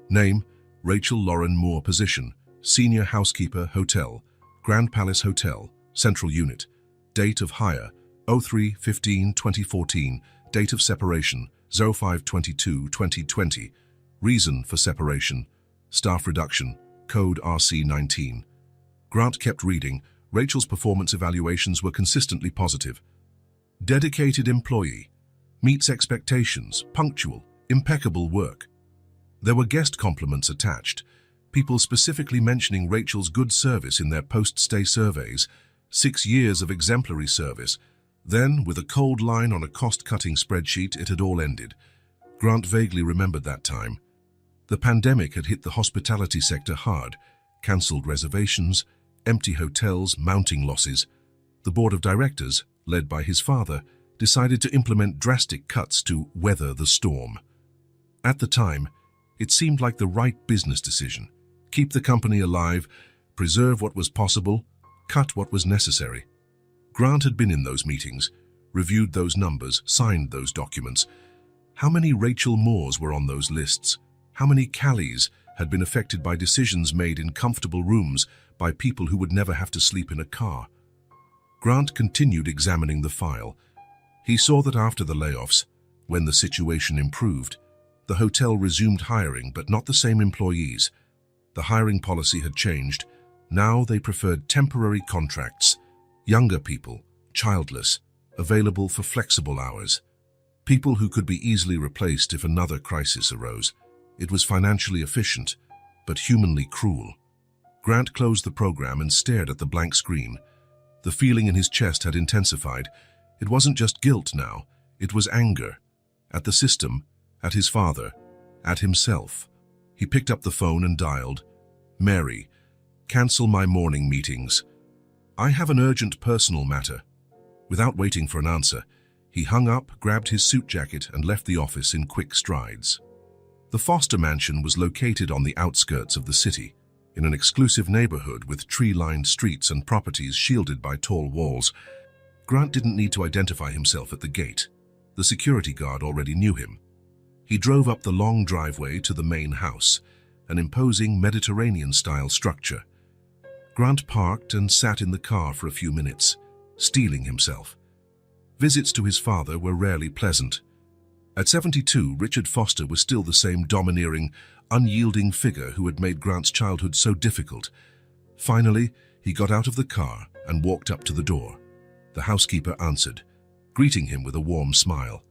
Name, Rachel Lauren Moore. Position, Senior Housekeeper, Hotel, Grand Palace Hotel, Central Unit. Date of hire, 03/15/2014. Date of separation, 05/22/2020. Reason for separation, staff reduction, code RC19. Grant kept reading. Rachel's performance evaluations were consistently positive. Dedicated employee, meets expectations, punctual, impeccable work. There were guest compliments attached, people specifically mentioning Rachel's good service in their post-stay surveys, 6 years of exemplary service. Then, with a cold line on a cost-cutting spreadsheet, it had all ended. Grant vaguely remembered that time. The pandemic had hit the hospitality sector hard, cancelled reservations, empty hotels, mounting losses. The board of directors, led by his father, decided to implement drastic cuts to weather the storm. At the time, it seemed like the right business decision. Keep the company alive, preserve what was possible, cut what was necessary. Grant had been in those meetings, reviewed those numbers, signed those documents. How many Rachel Moores were on those lists? How many Callies had been affected by decisions made in comfortable rooms by people who would never have to sleep in a car? Grant continued examining the file. He saw that after the layoffs, when the situation improved, the hotel resumed hiring, but not the same employees. The hiring policy had changed. Now they preferred temporary contracts, younger people, childless, available for flexible hours, people who could be easily replaced if another crisis arose. It was financially efficient, but humanly cruel. Grant closed the program and stared at the blank screen. The feeling in his chest had intensified. It wasn't just guilt now, it was anger. At the system, at his father, at himself. He picked up the phone and dialed, "Mary, cancel my morning meetings. I have an urgent personal matter." Without waiting for an answer, he hung up, grabbed his suit jacket and left the office in quick strides. The Foster mansion was located on the outskirts of the city, in an exclusive neighborhood with tree-lined streets and properties shielded by tall walls. Grant didn't need to identify himself at the gate. The security guard already knew him. He drove up the long driveway to the main house, an imposing Mediterranean-style structure. Grant parked and sat in the car for a few minutes, steeling himself. Visits to his father were rarely pleasant. At 72, Richard Foster was still the same domineering, unyielding figure who had made Grant's childhood so difficult. Finally, he got out of the car and walked up to the door. The housekeeper answered, greeting him with a warm smile.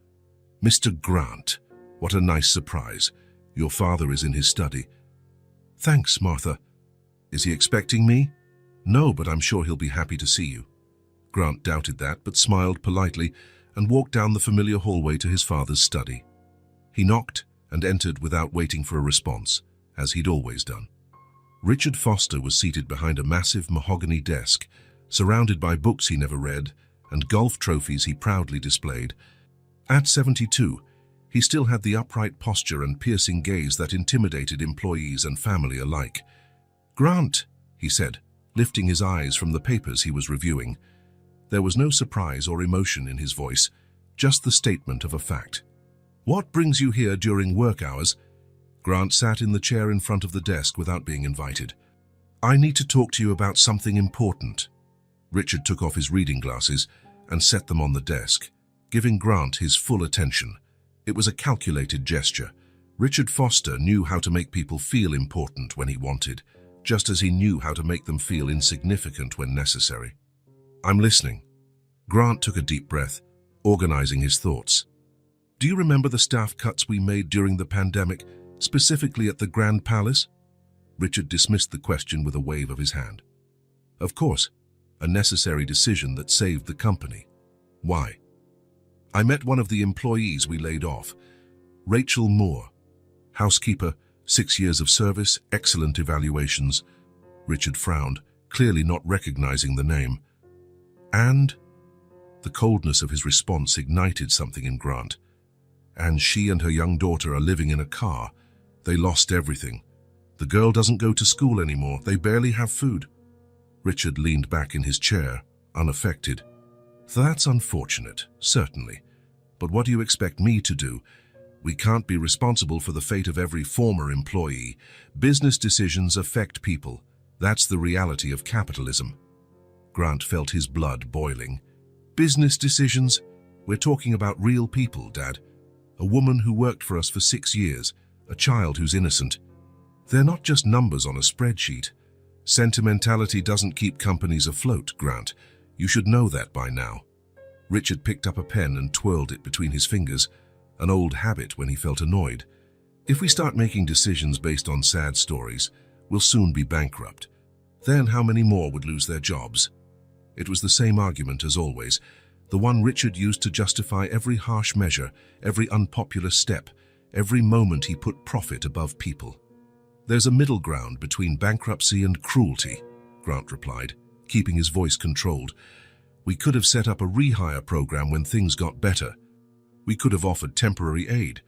"Mr. Grant, what a nice surprise. Your father is in his study." "Thanks, Martha." "Is he expecting me?" "No, but I'm sure he'll be happy to see you." Grant doubted that, but smiled politely and walked down the familiar hallway to his father's study. He knocked and entered without waiting for a response, as he'd always done. Richard Foster was seated behind a massive mahogany desk, surrounded by books he never read and golf trophies he proudly displayed. At 72, he still had the upright posture and piercing gaze that intimidated employees and family alike. "Grant," he said, lifting his eyes from the papers he was reviewing. There was no surprise or emotion in his voice, just the statement of a fact. "What brings you here during work hours?" Grant sat in the chair in front of the desk without being invited. "I need to talk to you about something important." Richard took off his reading glasses and set them on the desk, giving Grant his full attention. It was a calculated gesture, Richard Foster knew how to make people feel important when he wanted, just as he knew how to make them feel insignificant when necessary. "I'm listening." Grant took a deep breath, organizing his thoughts. "Do you remember the staff cuts we made during the pandemic, specifically at the Grand Palace?" Richard dismissed the question with a wave of his hand. "Of course, a necessary decision that saved the company." "Why?" "I met one of the employees we laid off, Rachel Moore. Housekeeper, 6 years of service, excellent evaluations." Richard frowned, clearly not recognizing the name. "And?" The coldness of his response ignited something in Grant. "And she and her young daughter are living in a car. They lost everything. The girl doesn't go to school anymore. They barely have food." Richard leaned back in his chair, unaffected. "That's unfortunate, certainly. But what do you expect me to do? We can't be responsible for the fate of every former employee. Business decisions affect people. That's the reality of capitalism." Grant felt his blood boiling. "Business decisions? We're talking about real people, Dad. A woman who worked for us for 6 years, a child who's innocent. They're not just numbers on a spreadsheet. Sentimentality doesn't keep companies afloat, Grant. You should know that by now." Richard picked up a pen and twirled it between his fingers, an old habit when he felt annoyed. "If we start making decisions based on sad stories, we'll soon be bankrupt. Then how many more would lose their jobs?" It was the same argument as always, the one Richard used to justify every harsh measure, every unpopular step, every moment he put profit above people. "There's a middle ground between bankruptcy and cruelty," Grant replied, keeping his voice controlled. "We could have set up a rehire program when things got better. We could have offered temporary aid,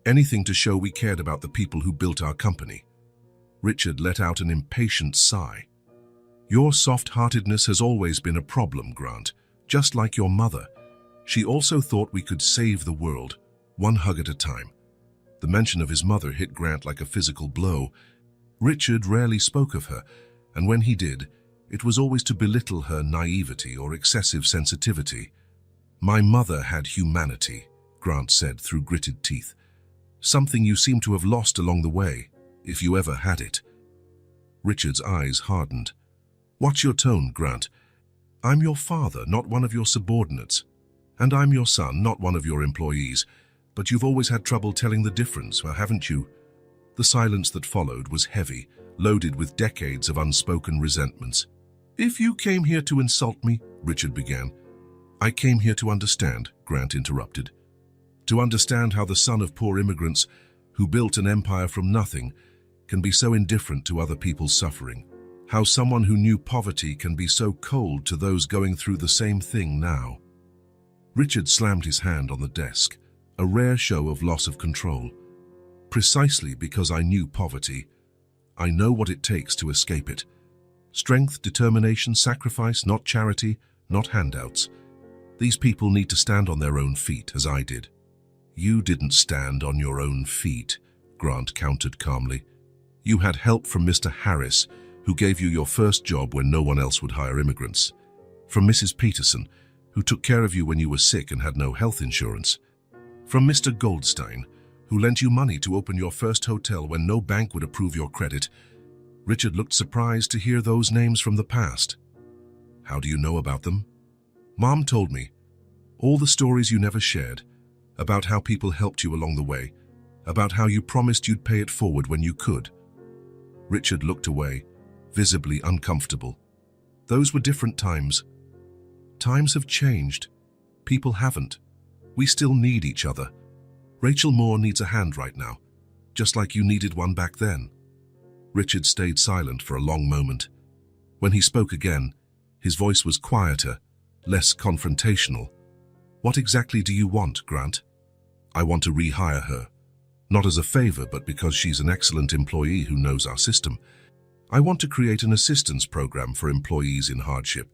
anything to show we cared about the people who built our company." Richard let out an impatient sigh. "Your soft-heartedness has always been a problem, Grant, just like your mother. She also thought we could save the world, one hug at a time." The mention of his mother hit Grant like a physical blow. Richard rarely spoke of her, and when he did, it was always to belittle her naivety or excessive sensitivity. "My mother had humanity," Grant said through gritted teeth. "Something you seem to have lost along the way, if you ever had it." Richard's eyes hardened. "Watch your tone, Grant. I'm your father, not one of your subordinates. And I'm your son, not one of your employees. But you've always had trouble telling the difference, haven't you?" The silence that followed was heavy, loaded with decades of unspoken resentments. "If you came here to insult me," Richard began. "I came here to understand," Grant interrupted. "To understand how the son of poor immigrants, who built an empire from nothing, can be so indifferent to other people's suffering. How someone who knew poverty can be so cold to those going through the same thing now." Richard slammed his hand on the desk, a rare show of loss of control. "Precisely because I knew poverty, I know what it takes to escape it. Strength, determination, sacrifice, not charity, not handouts. These people need to stand on their own feet, as I did." "You didn't stand on your own feet," Grant countered calmly. "You had help from Mr. Harris, who gave you your first job when no one else would hire immigrants. From Mrs. Peterson, who took care of you when you were sick and had no health insurance. From Mr. Goldstein, who lent you money to open your first hotel when no bank would approve your credit." Richard looked surprised to hear those names from the past. "How do you know about them?" "Mom told me. All the stories you never shared, about how people helped you along the way, about how you promised you'd pay it forward when you could." Richard looked away, visibly uncomfortable. "Those were different times. Times have changed. People haven't. We still need each other. Rachel Moore needs a hand right now, just like you needed one back then." Richard stayed silent for a long moment. When he spoke again, his voice was quieter, less confrontational. "What exactly do you want, Grant?" "I want to rehire her. Not as a favor, but because she's an excellent employee who knows our system. I want to create an assistance program for employees in hardship.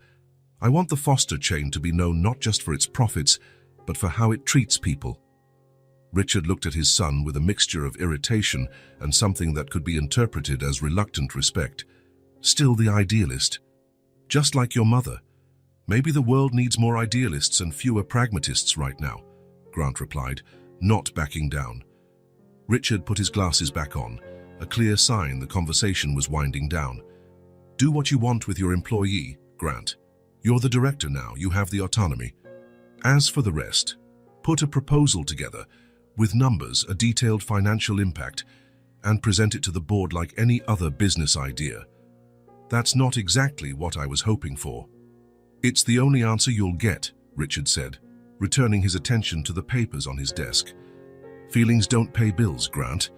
I want the Foster chain to be known not just for its profits, but for how it treats people." Richard looked at his son with a mixture of irritation and something that could be interpreted as reluctant respect. "Still the idealist. Just like your mother. Maybe the world needs more idealists and fewer pragmatists right now," Grant replied, not backing down. Richard put his glasses back on, a clear sign the conversation was winding down. Do what you want with your employee, Grant. You're the director now, you have the autonomy. As for the rest, put a proposal together with numbers, a detailed financial impact, and present it to the board like any other business idea. That's not exactly what I was hoping for. It's the only answer you'll get, Richard said, returning his attention to the papers on his desk. Feelings don't pay bills, Grant.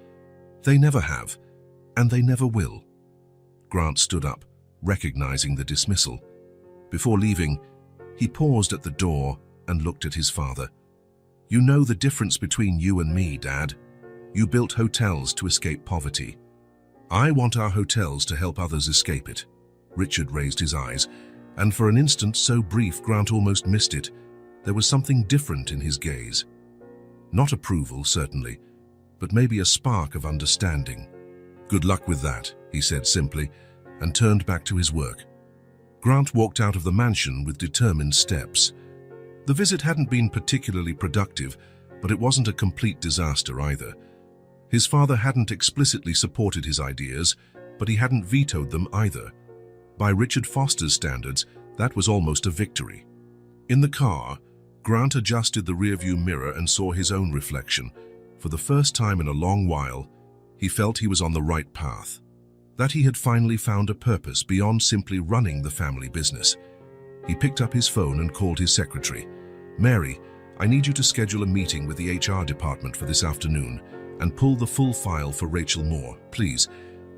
They never have, and they never will. Grant stood up, recognizing the dismissal. Before leaving, he paused at the door and looked at his father. You know the difference between you and me, Dad. You built hotels to escape poverty. I want our hotels to help others escape it. Richard raised his eyes, and for an instant so brief Grant almost missed it. There was something different in his gaze. Not approval, certainly, but maybe a spark of understanding. Good luck with that, he said simply, and turned back to his work. Grant walked out of the mansion with determined steps. The visit hadn't been particularly productive, but it wasn't a complete disaster either. His father hadn't explicitly supported his ideas, but he hadn't vetoed them either. By Richard Foster's standards, that was almost a victory. In the car, Grant adjusted the rearview mirror and saw his own reflection. For the first time in a long while, he felt he was on the right path. That he had finally found a purpose beyond simply running the family business. He picked up his phone and called his secretary. Mary, I need you to schedule a meeting with the HR department for this afternoon and pull the full file for Rachel Moore, please.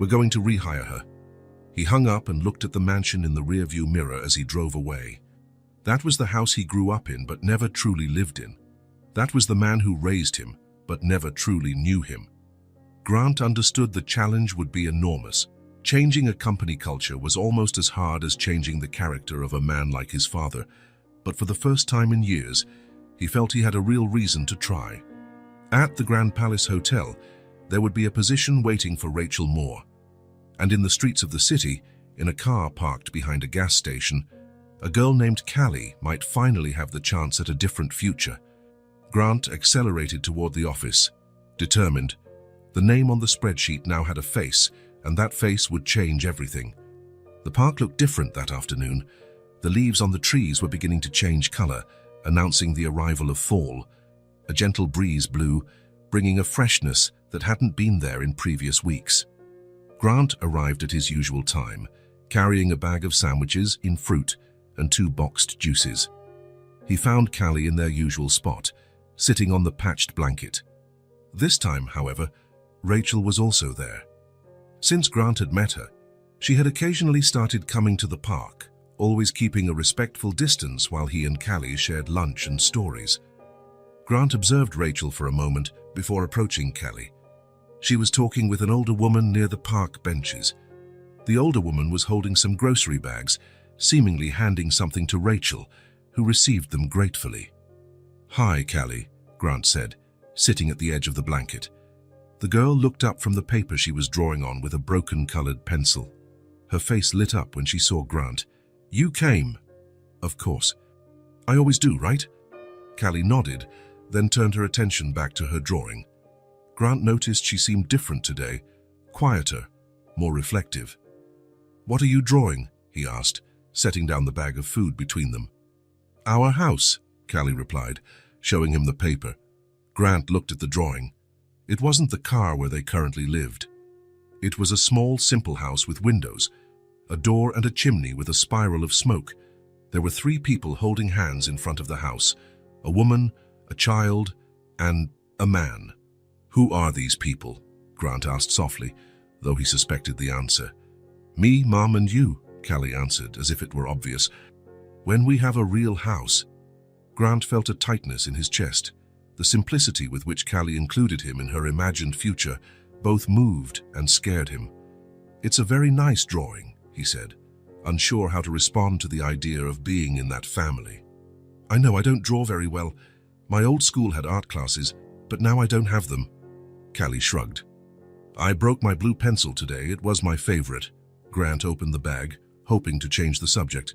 We're going to rehire her. He hung up and looked at the mansion in the rearview mirror as he drove away. That was the house he grew up in but never truly lived in. That was the man who raised him but never truly knew him. Grant understood the challenge would be enormous. Changing a company culture was almost as hard as changing the character of a man like his father, but for the first time in years, he felt he had a real reason to try. At the Grand Palace Hotel, there would be a position waiting for Rachel Moore. And in the streets of the city, in a car parked behind a gas station, a girl named Callie might finally have the chance at a different future. Grant accelerated toward the office, determined. The name on the spreadsheet now had a face, and that face would change everything. The park looked different that afternoon. The leaves on the trees were beginning to change color, announcing the arrival of fall. A gentle breeze blew, bringing a freshness that hadn't been there in previous weeks. Grant arrived at his usual time, carrying a bag of sandwiches in fruit and 2 boxed juices. He found Callie in their usual spot, sitting on the patched blanket. This time, however, Rachel was also there. Since Grant had met her, she had occasionally started coming to the park, always keeping a respectful distance while he and Callie shared lunch and stories. Grant observed Rachel for a moment before approaching Callie. She was talking with an older woman near the park benches. The older woman was holding some grocery bags, seemingly handing something to Rachel, who received them gratefully. "Hi, Callie," Grant said, sitting at the edge of the blanket. The girl looked up from the paper she was drawing on with a broken-colored pencil. Her face lit up when she saw Grant. "You came." "Of course. I always do, right?" Callie nodded, then turned her attention back to her drawing. Grant noticed she seemed different today, quieter, more reflective. "What are you drawing?" he asked, setting down the bag of food between them. "Our house," Callie replied, showing him the paper. Grant looked at the drawing. It wasn't the car where they currently lived. It was a small, simple house with windows, a door and a chimney with a spiral of smoke. There were 3 people holding hands in front of the house, a woman, a child, and a man. "Who are these people?" Grant asked softly, though he suspected the answer. "Me, Mom, and you," Callie answered, as if it were obvious. "When we have a real house." Grant felt a tightness in his chest. The simplicity with which Callie included him in her imagined future both moved and scared him. "It's a very nice drawing," he said, unsure how to respond to the idea of being in that family. "I know I don't draw very well. My old school had art classes, but now I don't have them." Callie shrugged. "I broke my blue pencil today. It was my favorite." Grant opened the bag, hoping to change the subject.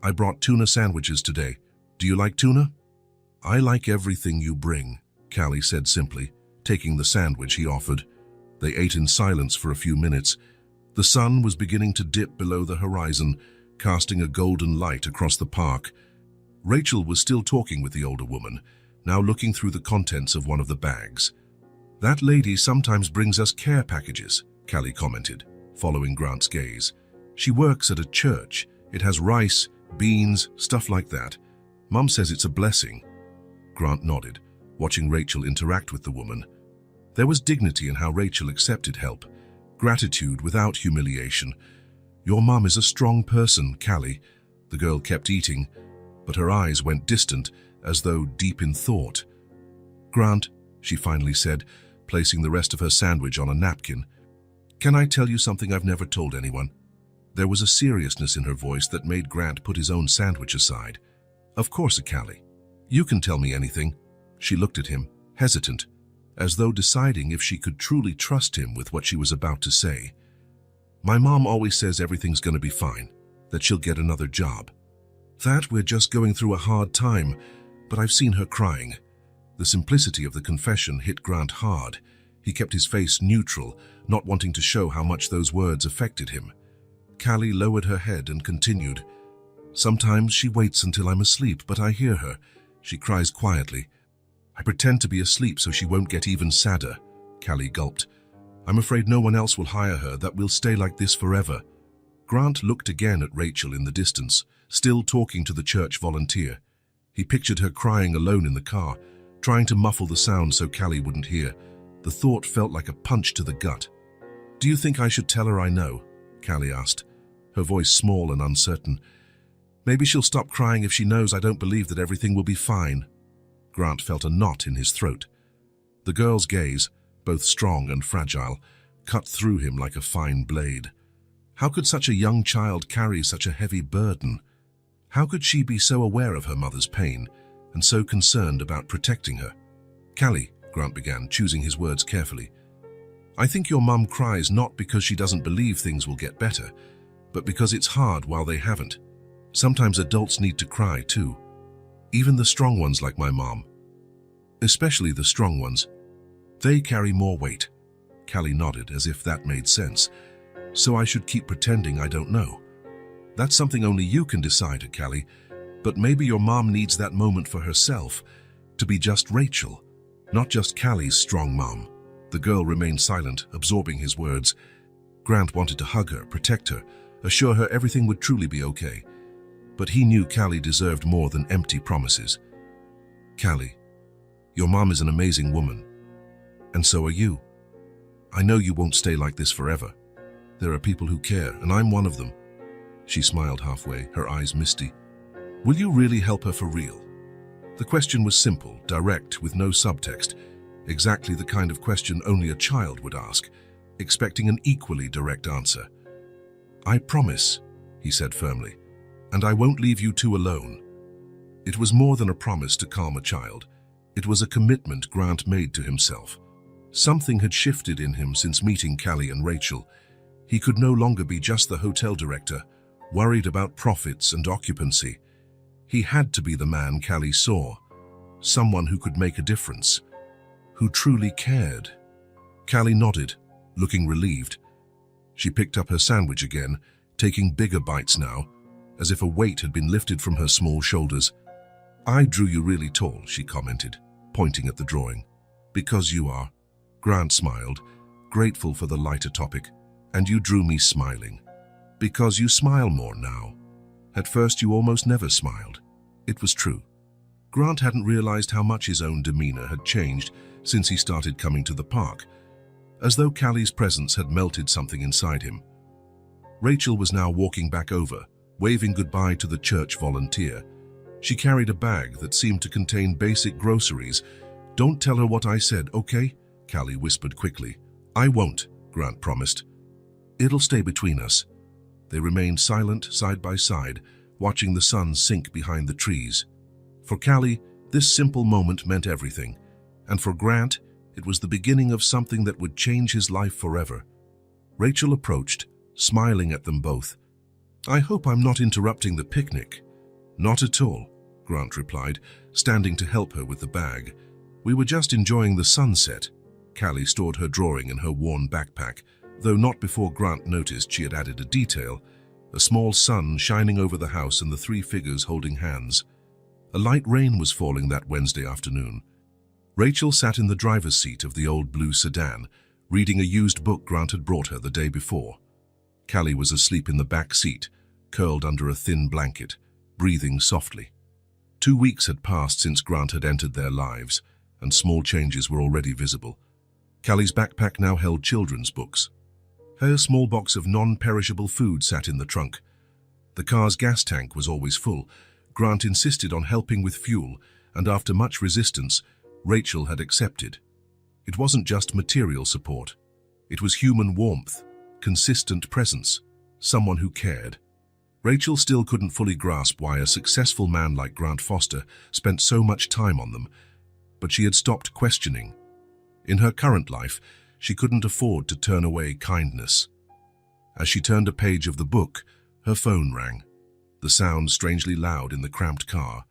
"I brought tuna sandwiches today. Do you like tuna?" "I like everything you bring," Callie said simply. taking the sandwich he offered. They ate in silence for a few minutes. The sun was beginning to dip below the horizon, casting a golden light across the park. Rachel was still talking with the older woman, now looking through the contents of one of the bags. "That lady sometimes brings us care packages," Callie commented, following Grant's gaze. "She works at a church. It has rice, beans, stuff like that. Mum says it's a blessing." Grant nodded, watching Rachel interact with the woman. There was dignity in how Rachel accepted help, gratitude without humiliation. "Your mum is a strong person, Callie." The girl kept eating, but her eyes went distant, as though deep in thought. "Grant," she finally said, placing the rest of her sandwich on a napkin, "can I tell you something I've never told anyone?" There was a seriousness in her voice that made Grant put his own sandwich aside. "Of course, Callie. You can tell me anything." She looked at him, hesitant, as though deciding if she could truly trust him with what she was about to say. "My mom always says everything's going to be fine, that she'll get another job. That we're just going through a hard time, but I've seen her crying." The simplicity of the confession hit Grant hard. He kept his face neutral, not wanting to show how much those words affected him. Callie lowered her head and continued, "Sometimes she waits until I'm asleep, but I hear her. She cries quietly. I pretend to be asleep so she won't get even sadder." Callie gulped. "I'm afraid no one else will hire her, that we'll stay like this forever." Grant looked again at Rachel in the distance, still talking to the church volunteer. He pictured her crying alone in the car, trying to muffle the sound so Callie wouldn't hear. The thought felt like a punch to the gut. "Do you think I should tell her I know?" Callie asked, her voice small and uncertain. "Maybe she'll stop crying if she knows I don't believe that everything will be fine." Grant felt a knot in his throat. The girl's gaze, both strong and fragile, cut through him like a fine blade. How could such a young child carry such a heavy burden? How could she be so aware of her mother's pain and so concerned about protecting her? "Callie," Grant began, choosing his words carefully, "I think your mum cries not because she doesn't believe things will get better, but because it's hard while they haven't. Sometimes adults need to cry too. Even the strong ones like my mom. Especially the strong ones. They carry more weight." Callie nodded as if that made sense. "So I should keep pretending I don't know." "That's something only you can decide, Callie. But maybe your mom needs that moment for herself, to be just Rachel, not just Callie's strong mom." The girl remained silent, absorbing his words. Grant wanted to hug her, protect her, assure her everything would truly be okay. But he knew Callie deserved more than empty promises. "Callie, your mom is an amazing woman. And so are you. I know you won't stay like this forever. There are people who care, and I'm one of them." She smiled halfway, her eyes misty. "Will you really help her for real?" The question was simple, direct, with no subtext. Exactly the kind of question only a child would ask, expecting an equally direct answer. "I promise," he said firmly, "and I won't leave you two alone." It was more than a promise to calm a child. It was a commitment Grant made to himself. Something had shifted in him since meeting Callie and Rachel. He could no longer be just the hotel director, worried about profits and occupancy. He had to be the man Callie saw, someone who could make a difference, who truly cared. Callie nodded, looking relieved. She picked up her sandwich again, taking bigger bites now, as if a weight had been lifted from her small shoulders. "I drew you really tall," she commented, pointing at the drawing. "Because you are." Grant smiled, grateful for the lighter topic. "And you drew me smiling. Because you smile more now. At first you almost never smiled." It was true. Grant hadn't realized how much his own demeanor had changed since he started coming to the park, as though Callie's presence had melted something inside him. Rachel was now walking back over, waving goodbye to the church volunteer. She carried a bag that seemed to contain basic groceries. "Don't tell her what I said, okay?" Callie whispered quickly. "I won't," Grant promised. "It'll stay between us." They remained silent, side by side, watching the sun sink behind the trees. For Callie, this simple moment meant everything, and for Grant, it was the beginning of something that would change his life forever. Rachel approached, smiling at them both. "I hope I'm not interrupting the picnic." "Not at all," Grant replied, standing to help her with the bag. "We were just enjoying the sunset." Callie stored her drawing in her worn backpack, though not before Grant noticed she had added a detail: a small sun shining over the house and the three figures holding hands. A light rain was falling that Wednesday afternoon. Rachel sat in the driver's seat of the old blue sedan, reading a used book Grant had brought her the day before. Callie was asleep in the back seat, curled under a thin blanket, breathing softly. 2 weeks had passed since Grant had entered their lives, and small changes were already visible. Callie's backpack now held children's books. Her small box of non-perishable food sat in the trunk. The car's gas tank was always full. Grant insisted on helping with fuel, and after much resistance, Rachel had accepted. It wasn't just material support. It was human warmth, consistent presence, someone who cared. Rachel still couldn't fully grasp why a successful man like Grant Foster spent so much time on them, but she had stopped questioning. In her current life, she couldn't afford to turn away kindness. As she turned a page of the book, her phone rang, the sound strangely loud in the cramped car.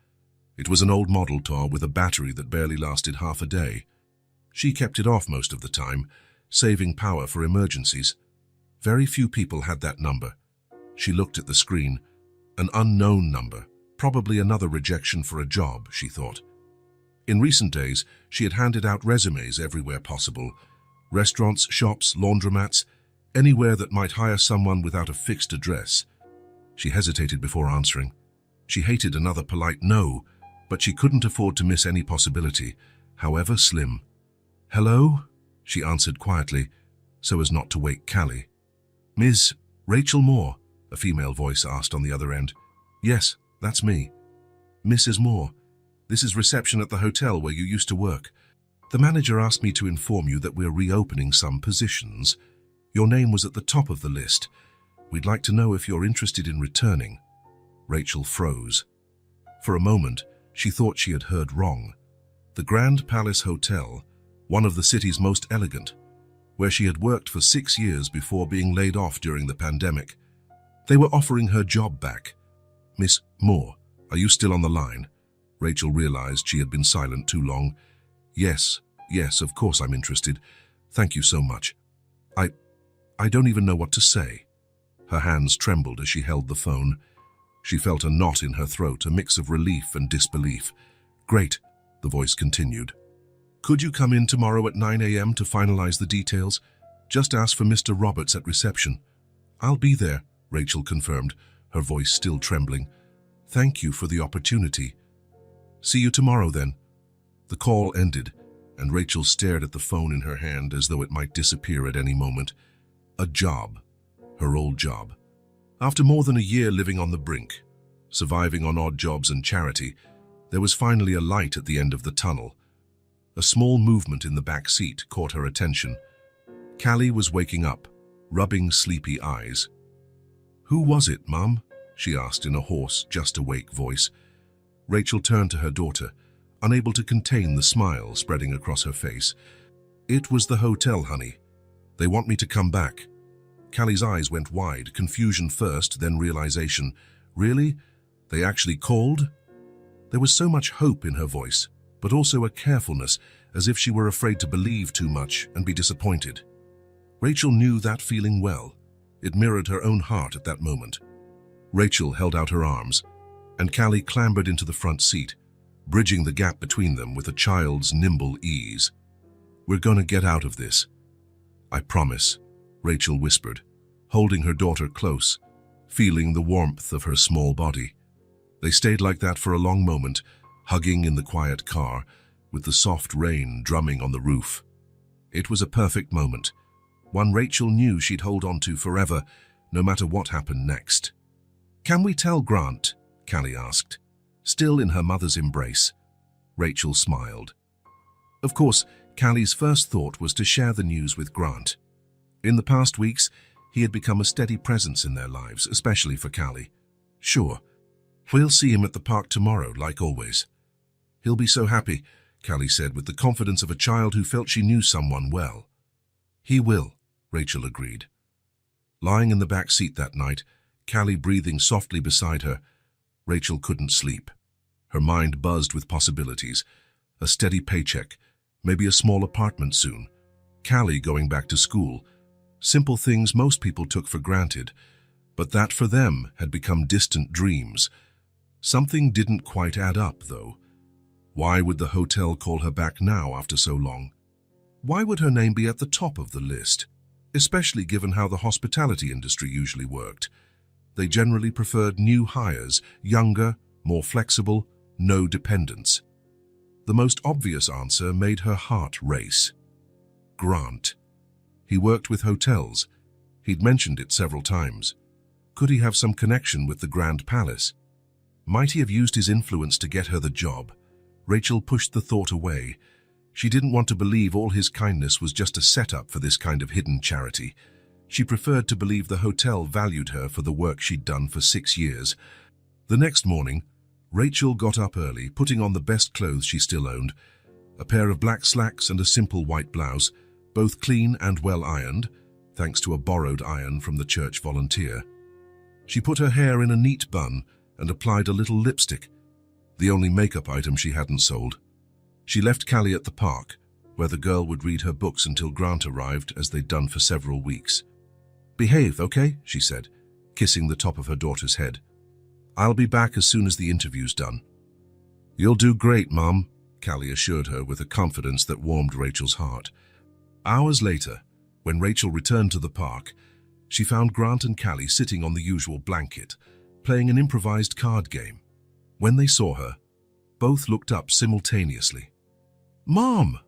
It was an old model car with a battery that barely lasted half a day. She kept it off most of the time, saving power for emergencies. Very few people had that number. She looked at the screen. An unknown number, probably another rejection for a job, she thought. In recent days, she had handed out resumes everywhere possible. Restaurants, shops, laundromats, anywhere that might hire someone without a fixed address. She hesitated before answering. She hated another polite no, but she couldn't afford to miss any possibility, however slim. "Hello?" she answered quietly, so as not to wake Callie. "Ms. Rachel Moore?" a female voice asked on the other end. "Yes, that's me." "Mrs. Moore, this is reception at the hotel where you used to work. The manager asked me to inform you that we're reopening some positions. Your name was at the top of the list. We'd like to know if you're interested in returning." Rachel froze. For a moment, she thought she had heard wrong. The Grand Palace Hotel, one of the city's most elegant, where she had worked for 6 years before being laid off during the pandemic. They were offering her job back. "Miss Moore, are you still on the line?" Rachel realized she had been silent too long. Yes, of course I'm interested. Thank you so much. I don't even know what to say." Her hands trembled as she held the phone. She felt a knot in her throat, a mix of relief and disbelief. "Great," the voice continued. "Could you come in tomorrow at 9 a.m. to finalize the details? Just ask for Mr. Roberts at reception." "I'll be there," Rachel confirmed, her voice still trembling. "Thank you for the opportunity. See you tomorrow then." The call ended, and Rachel stared at the phone in her hand as though it might disappear at any moment. A job. Her old job. After more than a year living on the brink, surviving on odd jobs and charity, there was finally a light at the end of the tunnel. A small movement in the back seat caught her attention. Callie was waking up, rubbing sleepy eyes. "Who was it, Mum?" she asked in a hoarse, just-awake voice. Rachel turned to her daughter, unable to contain the smile spreading across her face. "It was the hotel, honey. They want me to come back." Callie's eyes went wide, confusion first, then realization. Really? They actually called? There was so much hope in her voice, but also a carefulness, as if she were afraid to believe too much and be disappointed. Rachel knew that feeling well. It mirrored her own heart at that moment. Rachel held out her arms, and Callie clambered into the front seat, bridging the gap between them with a child's nimble ease. "We're gonna get out of this. I promise," Rachel whispered, holding her daughter close, feeling the warmth of her small body. They stayed like that for a long moment, hugging in the quiet car, with the soft rain drumming on the roof. It was a perfect moment, one Rachel knew she'd hold on to forever, no matter what happened next. "Can we tell Grant?" Callie asked, still in her mother's embrace. Rachel smiled. Of course, Callie's first thought was to share the news with Grant. In the past weeks, he had become a steady presence in their lives, especially for Callie. "Sure. We'll see him at the park tomorrow, like always." "He'll be so happy," Callie said with the confidence of a child who felt she knew someone well. "He will," Rachel agreed. Lying in the back seat that night, Callie breathing softly beside her, Rachel couldn't sleep. Her mind buzzed with possibilities. A steady paycheck, maybe a small apartment soon, Callie going back to school. Simple things most people took for granted, but that for them had become distant dreams. Something didn't quite add up, though. Why would the hotel call her back now after so long? Why would her name be at the top of the list, especially given how the hospitality industry usually worked? They generally preferred new hires, younger, more flexible, no dependents. The most obvious answer made her heart race. Grant. He worked with hotels. He'd mentioned it several times. Could he have some connection with the Grand Palace? Might he have used his influence to get her the job? Rachel pushed the thought away. She didn't want to believe all his kindness was just a setup for this kind of hidden charity. She preferred to believe the hotel valued her for the work she'd done for 6 years. The next morning, Rachel got up early, putting on the best clothes she still owned, a pair of black slacks and a simple white blouse, both clean and well ironed, thanks to a borrowed iron from the church volunteer. She put her hair in a neat bun and applied a little lipstick, the only makeup item she hadn't sold. She left Callie at the park, where the girl would read her books until Grant arrived, as they'd done for several weeks. "Behave, okay?" she said, kissing the top of her daughter's head. "I'll be back as soon as the interview's done." "You'll do great, Mom," Callie assured her with a confidence that warmed Rachel's heart. Hours later, when Rachel returned to the park, she found Grant and Callie sitting on the usual blanket, playing an improvised card game. When they saw her, both looked up simultaneously. "Mom,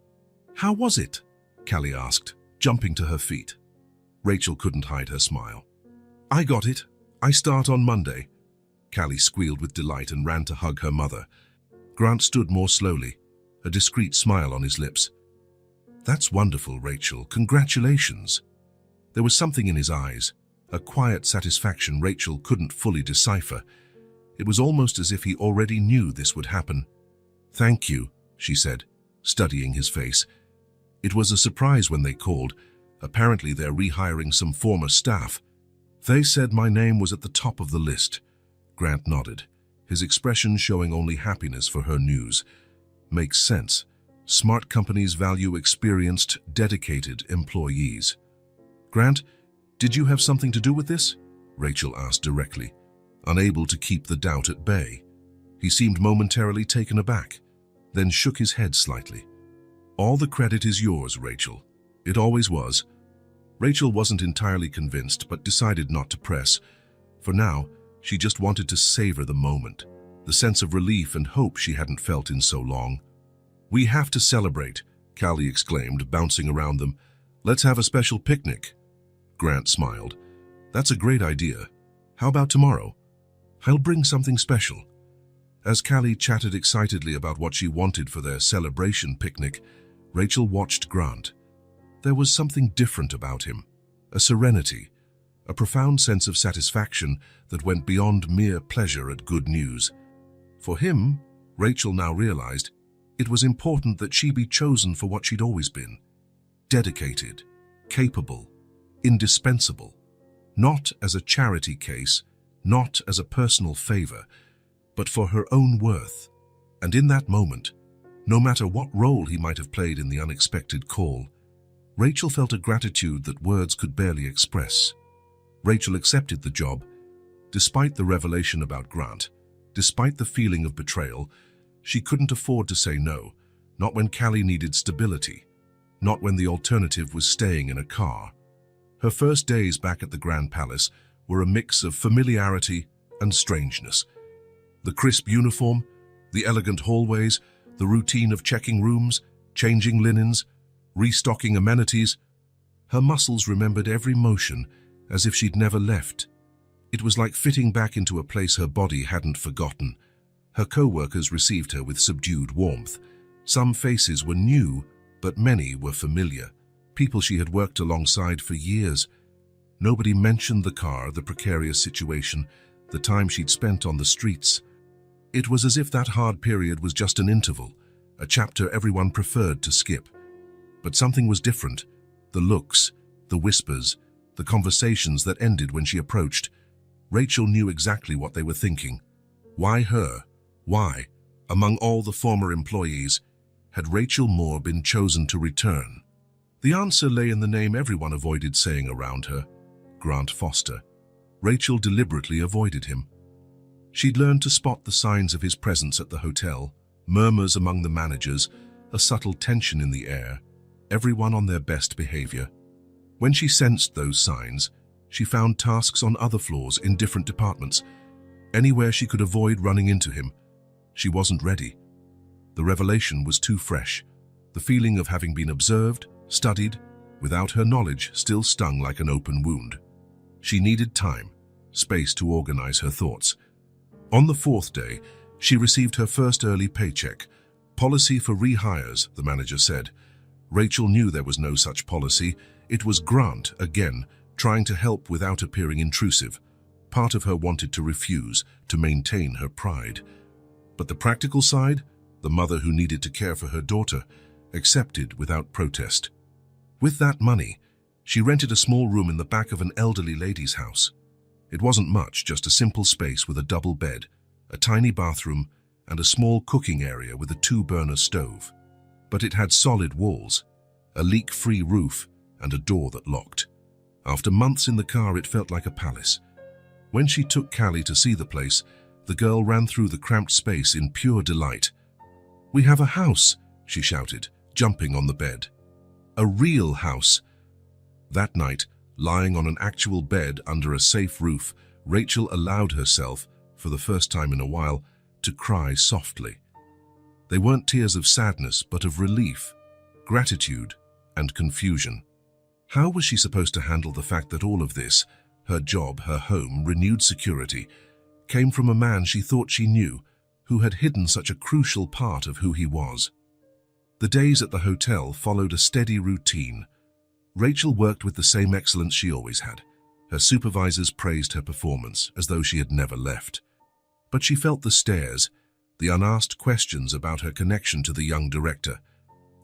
how was it?" Callie asked, jumping to her feet. Rachel couldn't hide her smile. "I got it. I start on Monday." Callie squealed with delight and ran to hug her mother. Grant stood more slowly, a discreet smile on his lips. "That's wonderful, Rachel. Congratulations." There was something in his eyes, a quiet satisfaction Rachel couldn't fully decipher. It was almost as if he already knew this would happen. "Thank you," she said, studying his face. It was a surprise when they called. Apparently they're rehiring some former staff. "They said my name was at the top of the list." Grant nodded, his expression showing only happiness for her news. "Makes sense. Smart companies value experienced, dedicated employees." "Grant, did you have something to do with this?" Rachel asked directly, unable to keep the doubt at bay. He seemed momentarily taken aback, then shook his head slightly. "All the credit is yours, Rachel. It always was." Rachel wasn't entirely convinced, but decided not to press. For now, she just wanted to savor the moment, the sense of relief and hope she hadn't felt in so long. "We have to celebrate," Callie exclaimed, bouncing around them. "Let's have a special picnic." Grant smiled. "That's a great idea. How about tomorrow?" "I'll bring something special." As Callie chatted excitedly about what she wanted for their celebration picnic, Rachel watched Grant. There was something different about him, a serenity, a profound sense of satisfaction that went beyond mere pleasure at good news. For him, Rachel now realized, it was important that she be chosen for what she'd always been: dedicated, capable, indispensable, not as a charity case, not as a personal favor, but for her own worth. And in that moment, no matter what role he might have played in the unexpected call, Rachel felt a gratitude that words could barely express. Rachel accepted the job. Despite the revelation about Grant, despite the feeling of betrayal, she couldn't afford to say no, not when Callie needed stability, not when the alternative was staying in a car. Her first days back at the Grand Palace were a mix of familiarity and strangeness. The crisp uniform, the elegant hallways, the routine of checking rooms, changing linens, restocking amenities. Her muscles remembered every motion as if she'd never left. It was like fitting back into a place her body hadn't forgotten. Her co-workers received her with subdued warmth. Some faces were new, but many were familiar, people she had worked alongside for years. Nobody mentioned the car, the precarious situation, the time she'd spent on the streets. It was as if that hard period was just an interval, a chapter everyone preferred to skip. But something was different. The looks, the whispers, the conversations that ended when she approached. Rachel knew exactly what they were thinking. Why her? Why, among all the former employees, had Rachel Moore been chosen to return? The answer lay in the name everyone avoided saying around her, Grant Foster. Rachel deliberately avoided him. She'd learned to spot the signs of his presence at the hotel, murmurs among the managers, a subtle tension in the air, everyone on their best behavior. When she sensed those signs, she found tasks on other floors in different departments. Anywhere she could avoid running into him, she wasn't ready. The revelation was too fresh. The feeling of having been observed, studied, without her knowledge still stung like an open wound. She needed time, space to organize her thoughts. On the fourth day, she received her first early paycheck. Policy for rehires, the manager said. Rachel knew there was no such policy. It was Grant, again, trying to help without appearing intrusive. Part of her wanted to refuse, to maintain her pride. But the practical side, the mother who needed to care for her daughter, accepted without protest. With that money, she rented a small room in the back of an elderly lady's house. It wasn't much, just a simple space with a double bed, a tiny bathroom, and a small cooking area with a 2-burner stove. But it had solid walls, a leak-free roof, and a door that locked. After months in the car, it felt like a palace. When she took Callie to see the place, the girl ran through the cramped space in pure delight. "We have a house," she shouted, jumping on the bed. "A real house." That night, lying on an actual bed under a safe roof, Rachel allowed herself, for the first time in a while, to cry softly. They weren't tears of sadness, but of relief, gratitude, and confusion. How was she supposed to handle the fact that all of this, her job, her home, renewed security, came from a man she thought she knew, who had hidden such a crucial part of who he was? The days at the hotel followed a steady routine. Rachel worked with the same excellence she always had. Her supervisors praised her performance as though she had never left. But she felt the stares, the unasked questions about her connection to the young director.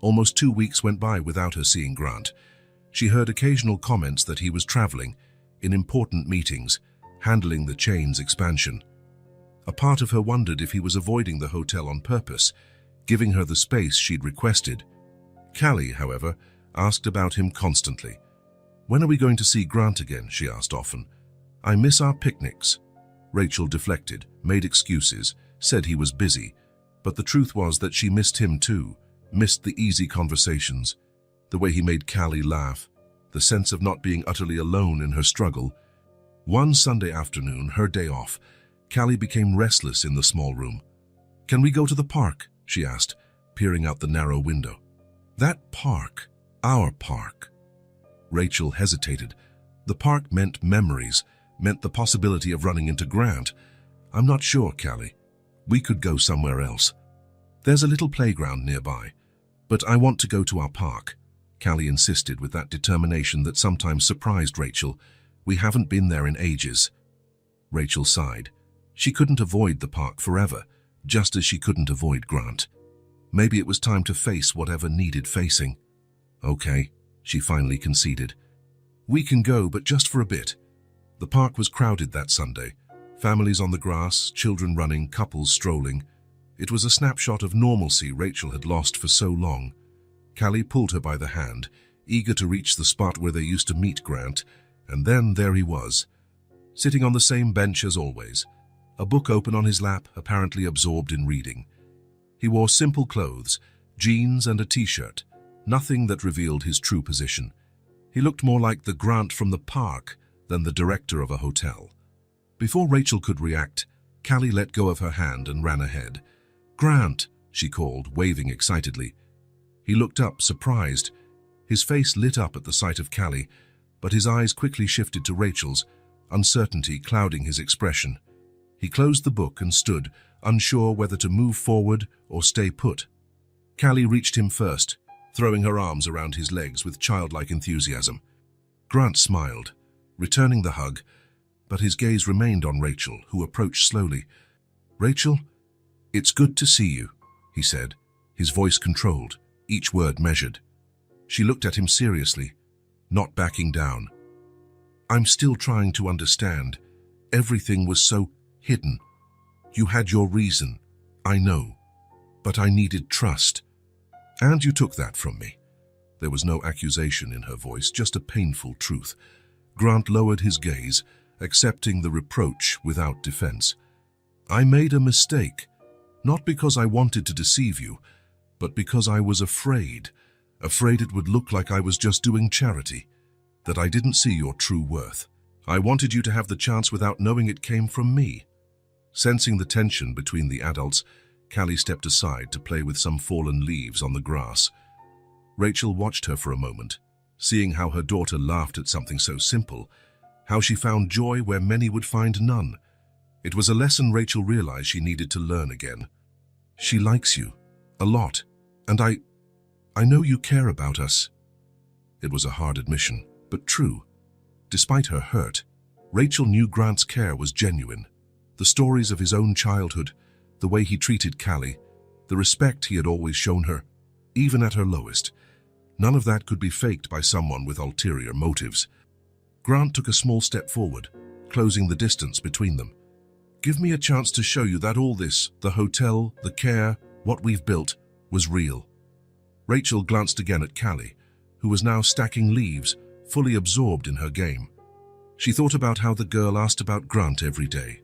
Almost 2 weeks went by without her seeing Grant. She heard occasional comments that he was traveling, in important meetings, handling the chain's expansion. A part of her wondered if he was avoiding the hotel on purpose, giving her the space she'd requested. Callie, however, asked about him constantly. "When are we going to see Grant again?" she asked often. "I miss our picnics." Rachel deflected, made excuses, said he was busy, but the truth was that she missed him too, missed the easy conversations, the way he made Callie laugh, the sense of not being utterly alone in her struggle. One Sunday afternoon, her day off, Callie became restless in the small room. "Can we go to the park?" she asked, peering out the narrow window. "That park, our park." Rachel hesitated. The park meant memories, meant the possibility of running into Grant. "I'm not sure, Callie. We could go somewhere else. There's a little playground nearby, but I want to go to our park," Callie insisted with that determination that sometimes surprised Rachel. "We haven't been there in ages." Rachel sighed. She couldn't avoid the park forever, just as she couldn't avoid Grant. Maybe it was time to face whatever needed facing. "Okay," she finally conceded. "We can go, but just for a bit." The park was crowded that Sunday. Families on the grass, children running, couples strolling. It was a snapshot of normalcy Rachel had lost for so long. Callie pulled her by the hand, eager to reach the spot where they used to meet Grant, and then there he was, sitting on the same bench as always, a book open on his lap, apparently absorbed in reading. He wore simple clothes, jeans and a t-shirt, nothing that revealed his true position. He looked more like the Grant from the park than the director of a hotel. Before Rachel could react, Callie let go of her hand and ran ahead. "Grant," she called, waving excitedly. He looked up, surprised. His face lit up at the sight of Callie, but his eyes quickly shifted to Rachel's, uncertainty clouding his expression. He closed the book and stood, unsure whether to move forward or stay put. Callie reached him first, throwing her arms around his legs with childlike enthusiasm. Grant smiled, returning the hug, but his gaze remained on Rachel, who approached slowly. "Rachel, it's good to see you," he said, his voice controlled, each word measured. She looked at him seriously, not backing down. "I'm still trying to understand. Everything was so hidden. You had your reason, I know, but I needed trust. And you took that from me. There was no accusation in her voice, just a painful truth. Grant lowered his gaze, accepting the reproach without defense. I made a mistake, not because I wanted to deceive you, but because I was afraid it would look like I was just doing charity, that I didn't see your true worth. I wanted you to have the chance without knowing it came from me. Sensing the tension between the adults, Callie stepped aside to play with some fallen leaves on the grass. Rachel watched her for a moment, seeing how her daughter laughed at something so simple, how she found joy where many would find none. It was a lesson Rachel realized she needed to learn again. She likes you, a lot, and I know you care about us. It was a hard admission, but true. Despite her hurt, Rachel knew Grant's care was genuine. The stories of his own childhood, the way he treated Callie, the respect he had always shown her, even at her lowest. None of that could be faked by someone with ulterior motives. Grant took a small step forward, closing the distance between them. Give me a chance to show you that all this, the hotel, the care, what we've built, was real. Rachel glanced again at Callie, who was now stacking leaves, fully absorbed in her game. She thought about how the girl asked about Grant every day,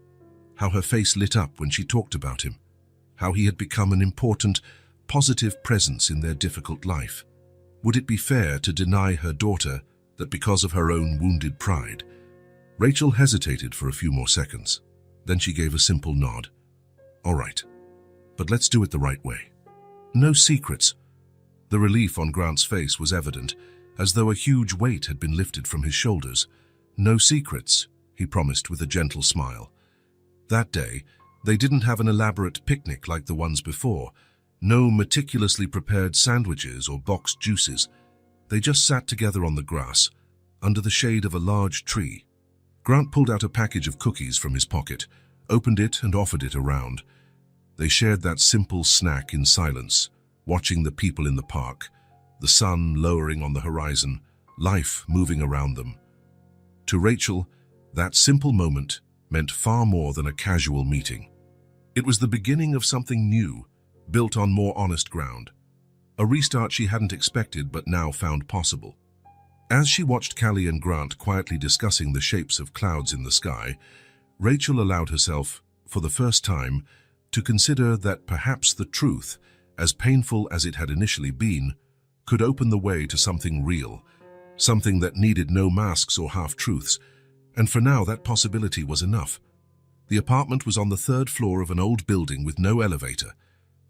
how her face lit up when she talked about him, how he had become an important, positive presence in their difficult life. Would it be fair to deny her daughter that because of her own wounded pride? Rachel hesitated for a few more seconds. Then she gave a simple nod. All right, but let's do it the right way. No secrets. The relief on Grant's face was evident, as though a huge weight had been lifted from his shoulders. No secrets, he promised with a gentle smile. That day, they didn't have an elaborate picnic like the ones before. No meticulously prepared sandwiches or boxed juices. They just sat together on the grass, under the shade of a large tree. Grant pulled out a package of cookies from his pocket, opened it and offered it around. They shared that simple snack in silence, watching the people in the park, the sun lowering on the horizon, life moving around them. To Rachel, that simple moment meant far more than a casual meeting. It was the beginning of something new, built on more honest ground. A restart she hadn't expected but now found possible. As she watched Callie and Grant quietly discussing the shapes of clouds in the sky, Rachel allowed herself, for the first time, to consider that perhaps the truth, as painful as it had initially been, could open the way to something real, something that needed no masks or half-truths, and for now that possibility was enough. The apartment was on the third floor of an old building with no elevator.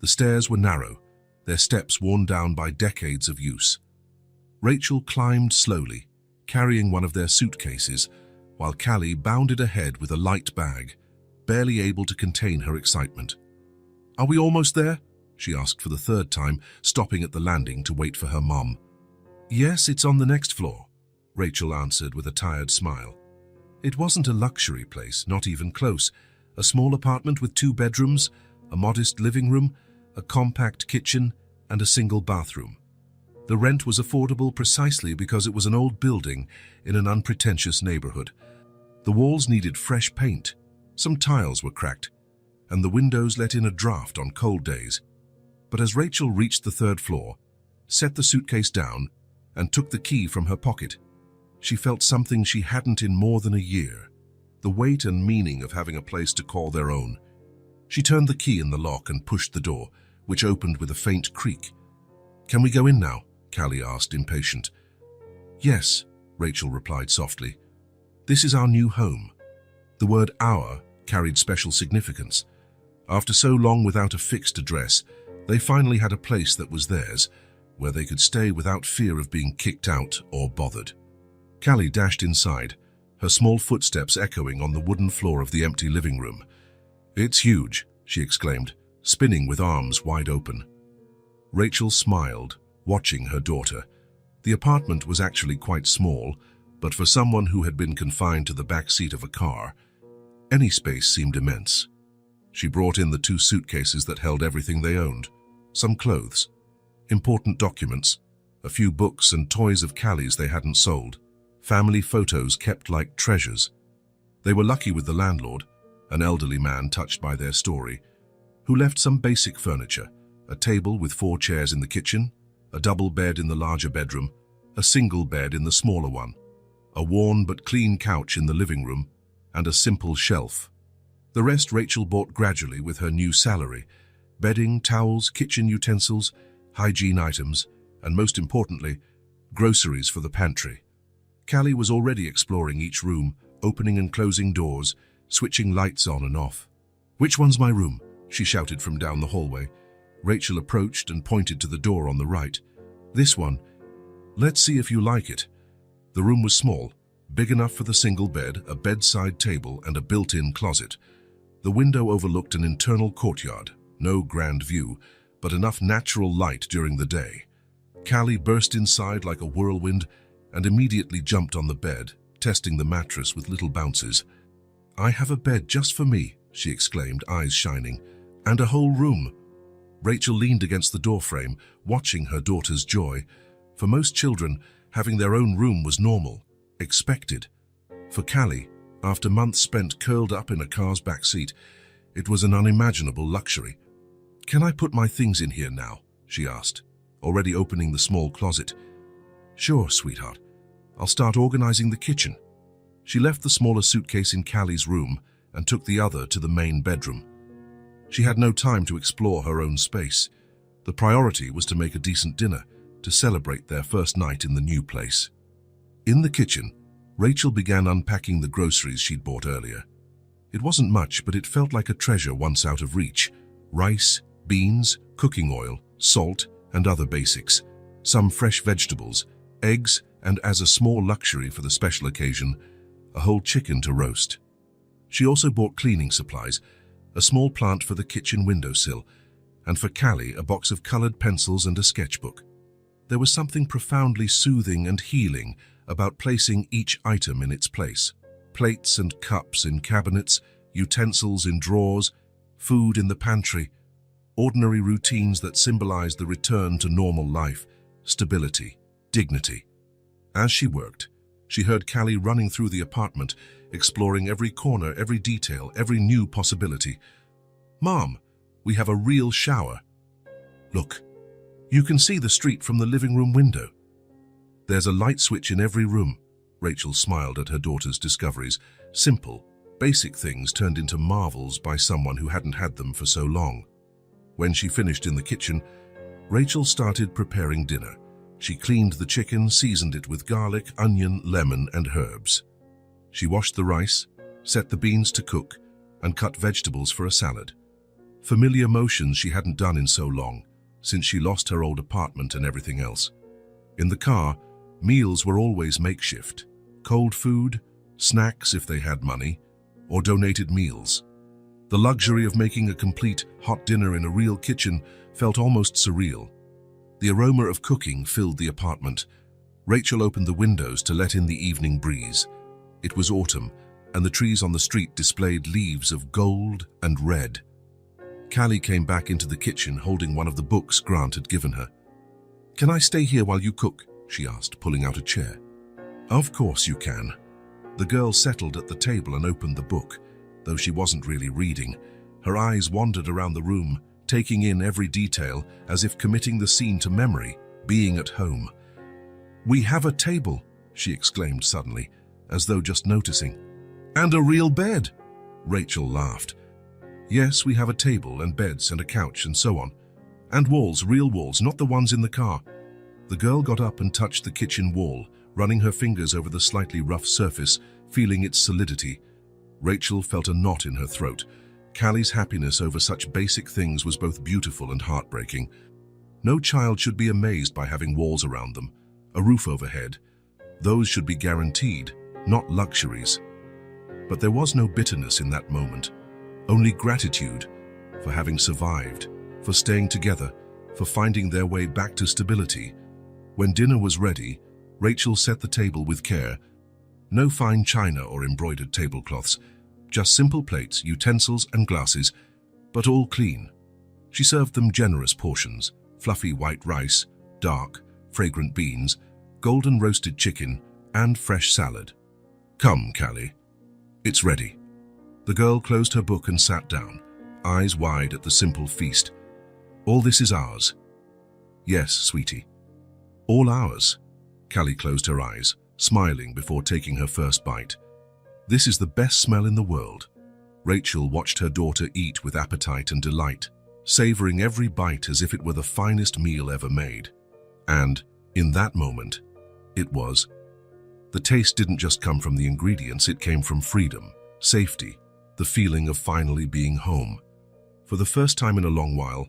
The stairs were narrow, their steps worn down by decades of use. Rachel climbed slowly, carrying one of their suitcases, while Callie bounded ahead with a light bag, barely able to contain her excitement. Are we almost there? She asked for the third time, stopping at the landing to wait for her mom. Yes, it's on the next floor, Rachel answered with a tired smile. It wasn't a luxury place, not even close. A small apartment with 2 bedrooms, a modest living room, a compact kitchen, and a single bathroom. The rent was affordable precisely because it was an old building in an unpretentious neighborhood. The walls needed fresh paint, some tiles were cracked, and the windows let in a draft on cold days. But as Rachel reached the 3rd floor, set the suitcase down, and took the key from her pocket, she felt something she hadn't in more than a year, the weight and meaning of having a place to call their own. She turned the key in the lock and pushed the door, which opened with a faint creak. Can we go in now? Callie asked, impatient. Yes, Rachel replied softly. This is our new home. The word our carried special significance. After so long without a fixed address, they finally had a place that was theirs, where they could stay without fear of being kicked out or bothered. Callie dashed inside, her small footsteps echoing on the wooden floor of the empty living room. It's huge, she exclaimed, spinning with arms wide open. Rachel smiled, watching her daughter. The apartment was actually quite small, but for someone who had been confined to the back seat of a car, any space seemed immense. She brought in the 2 suitcases that held everything they owned, some clothes, important documents, a few books and toys of Callie's they hadn't sold, family photos kept like treasures. They were lucky with the landlord, an elderly man touched by their story, who left some basic furniture, a table with 4 chairs in the kitchen, a double bed in the larger bedroom, a single bed in the smaller one, a worn but clean couch in the living room, and a simple shelf. The rest Rachel bought gradually with her new salary: bedding, towels, kitchen utensils, hygiene items, and most importantly, groceries for the pantry. Callie was already exploring each room, opening and closing doors, switching lights on and off. "Which one's my room?" she shouted from down the hallway. Rachel approached and pointed to the door on the right. "This one. Let's see if you like it." The room was small, big enough for the single bed, a bedside table, and a built-in closet. The window overlooked an internal courtyard, no grand view, but enough natural light during the day. Callie burst inside like a whirlwind and immediately jumped on the bed, testing the mattress with little bounces. "I have a bed just for me," she exclaimed, eyes shining, "and a whole room." Rachel leaned against the doorframe, watching her daughter's joy. For most children, having their own room was normal, expected. For Callie, after months spent curled up in a car's back seat, it was an unimaginable luxury. "Can I put my things in here now?" she asked, already opening the small closet. "Sure, sweetheart. I'll start organizing the kitchen." She left the smaller suitcase in Callie's room and took the other to the main bedroom. She had no time to explore her own space. The priority was to make a decent dinner, to celebrate their first night in the new place. In the kitchen, Rachel began unpacking the groceries she'd bought earlier. It wasn't much, but it felt like a treasure once out of reach. Rice, beans, cooking oil, salt, and other basics. Some fresh vegetables, eggs, and as a small luxury for the special occasion, a whole chicken to roast. She also bought cleaning supplies, a small plant for the kitchen windowsill, and for Callie a box of colored pencils and a sketchbook. There was something profoundly soothing and healing about placing each item in its place. Plates and cups in cabinets, utensils in drawers, food in the pantry, ordinary routines that symbolized the return to normal life, stability, dignity. As she worked, she heard Callie running through the apartment, exploring every corner, every detail, every new possibility. "Mom, we have a real shower. Look, you can see the street from the living room window. There's a light switch in every room." Rachel smiled at her daughter's discoveries. Simple, basic things turned into marvels by someone who hadn't had them for so long. When she finished in the kitchen, Rachel started preparing dinner. She cleaned the chicken, seasoned it with garlic, onion, lemon, and herbs. She washed the rice, set the beans to cook, and cut vegetables for a salad. Familiar motions she hadn't done in so long, since she lost her old apartment and everything else. In the car, meals were always makeshift. Cold food, snacks if they had money, or donated meals. The luxury of making a complete hot dinner in a real kitchen felt almost surreal. The aroma of cooking filled the apartment. Rachel opened the windows to let in the evening breeze. It was autumn, and the trees on the street displayed leaves of gold and red. Callie came back into the kitchen holding one of the books Grant had given her. "Can I stay here while you cook?" she asked, pulling out a chair. "Of course you can." The girl settled at the table and opened the book. Though she wasn't really reading, her eyes wandered around the room, taking in every detail as if committing the scene to memory, being at home. "We have a table," she exclaimed suddenly, as though just noticing. "And a real bed." Rachel laughed. "Yes, we have a table and beds and a couch and so on. And walls, real walls, not the ones in the car." The girl got up and touched the kitchen wall, running her fingers over the slightly rough surface, feeling its solidity. Rachel felt a knot in her throat. Callie's happiness over such basic things was both beautiful and heartbreaking. No child should be amazed by having walls around them, a roof overhead. Those should be guaranteed, not luxuries. But there was no bitterness in that moment, only gratitude for having survived, for staying together, for finding their way back to stability. When dinner was ready, Rachel set the table with care. No fine china or embroidered tablecloths, just simple plates, utensils, and glasses, but all clean. She served them generous portions: fluffy white rice, dark, fragrant beans, golden roasted chicken, and fresh salad. "Come, Callie. It's ready." The girl closed her book and sat down, eyes wide at the simple feast. "All this is ours." "Yes, sweetie," All ours. Callie closed her eyes, smiling before taking her first bite. This is the best smell in the world. Rachel watched her daughter eat with appetite and delight, savoring every bite as if it were the finest meal ever made. And, in that moment, it was. The taste didn't just come from the ingredients, it came from freedom, safety, the feeling of finally being home. For the first time in a long while,